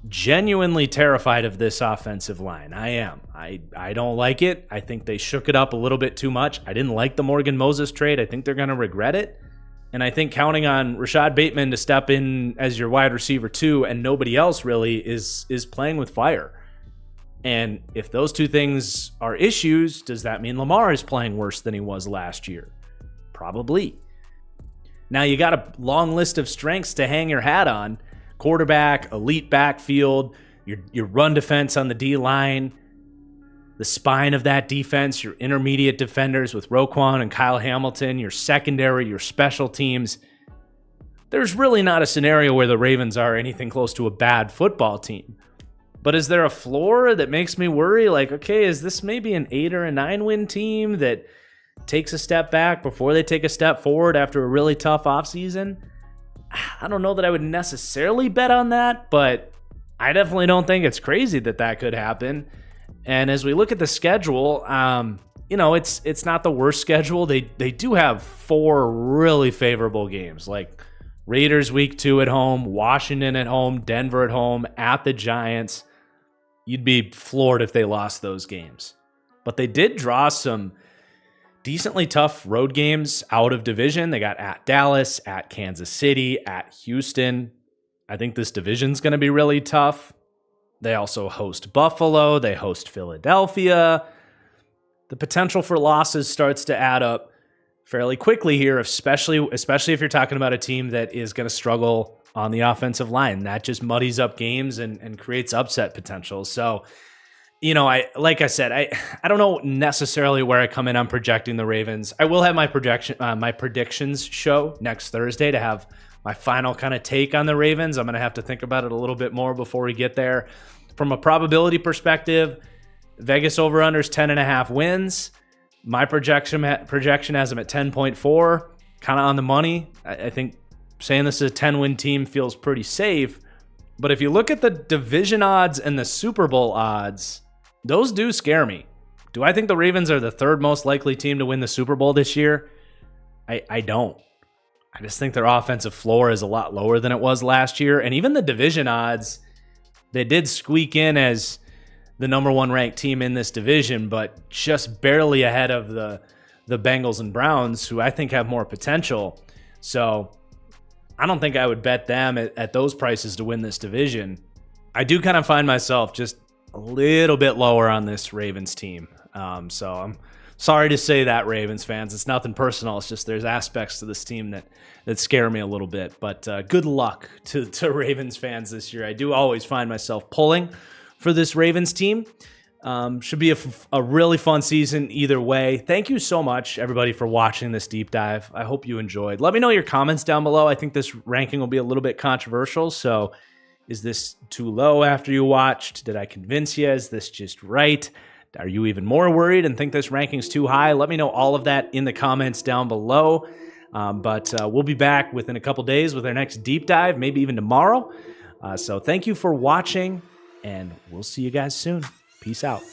genuinely terrified of this offensive line. I am. I don't like it. I think they shook it up a little bit too much. I didn't like the Morgan Moses trade. I think they're going to regret it. And I think counting on Rashad Bateman to step in as your wide receiver too, and nobody else really, is playing with fire. And if those two things are issues, does that mean Lamar is playing worse than he was last year? Probably. Now you got a long list of strengths to hang your hat on. Quarterback, elite backfield, your run defense on the D-line, the spine of that defense, your intermediate defenders with Roquan and Kyle Hamilton, your secondary, your special teams. There's really not a scenario where the Ravens are anything close to a bad football team. But is there a floor that makes me worry? Like, okay, is this maybe an 8 or a 9 win team that takes a step back before they take a step forward after a really tough offseason? I don't know that I would necessarily bet on that, but I definitely don't think it's crazy that could happen. And as we look at the schedule, it's not the worst schedule. They do have 4 really favorable games, like Raiders week 2 at home, Washington at home, Denver at home, at the Giants. You'd be floored if they lost those games. But they did draw some decently tough road games out of division. They got at Dallas, at Kansas City, at Houston. I think this division's going to be really tough. They also host Buffalo. They host Philadelphia. The potential for losses starts to add up fairly quickly here, especially if you're talking about a team that is going to struggle on the offensive line. That just muddies up games and creates upset potential. So, I don't know necessarily where I come in on projecting the Ravens. I will have my predictions show next Thursday to have my final kind of take on the Ravens. I'm going to have to think about it a little bit more before we get there. From a probability perspective, Vegas over-unders 10.5 wins. My projection has them at 10.4, kind of on the money. I think saying this is a 10-win team feels pretty safe. But if you look at the division odds and the Super Bowl odds, those do scare me. Do I think the Ravens are the 3rd most likely team to win the Super Bowl this year? I don't. I just think their offensive floor is a lot lower than it was last year. And even the division odds, they did squeak in as the number 1 ranked team in this division, but just barely ahead of the Bengals and Browns, who I think have more potential. So I don't think I would bet them at those prices to win this division. I do kind of find myself just a little bit lower on this Ravens team. So I'm sorry to say that, Ravens fans. It's nothing personal. It's just there's aspects to this team that scare me a little bit. But good luck to Ravens fans this year. I do always find myself pulling for this Ravens team. Should be a really fun season either way. Thank you so much, everybody, for watching this deep dive. I hope you enjoyed. Let me know your comments down below. I think this ranking will be a little bit controversial, so is this too low after you watched? Did I convince you? Is this just right? Are you even more worried and think this ranking's too high? Let me know all of that in the comments down below. But we'll be back within a couple days with our next deep dive, maybe even tomorrow. So thank you for watching, and we'll see you guys soon. Peace out.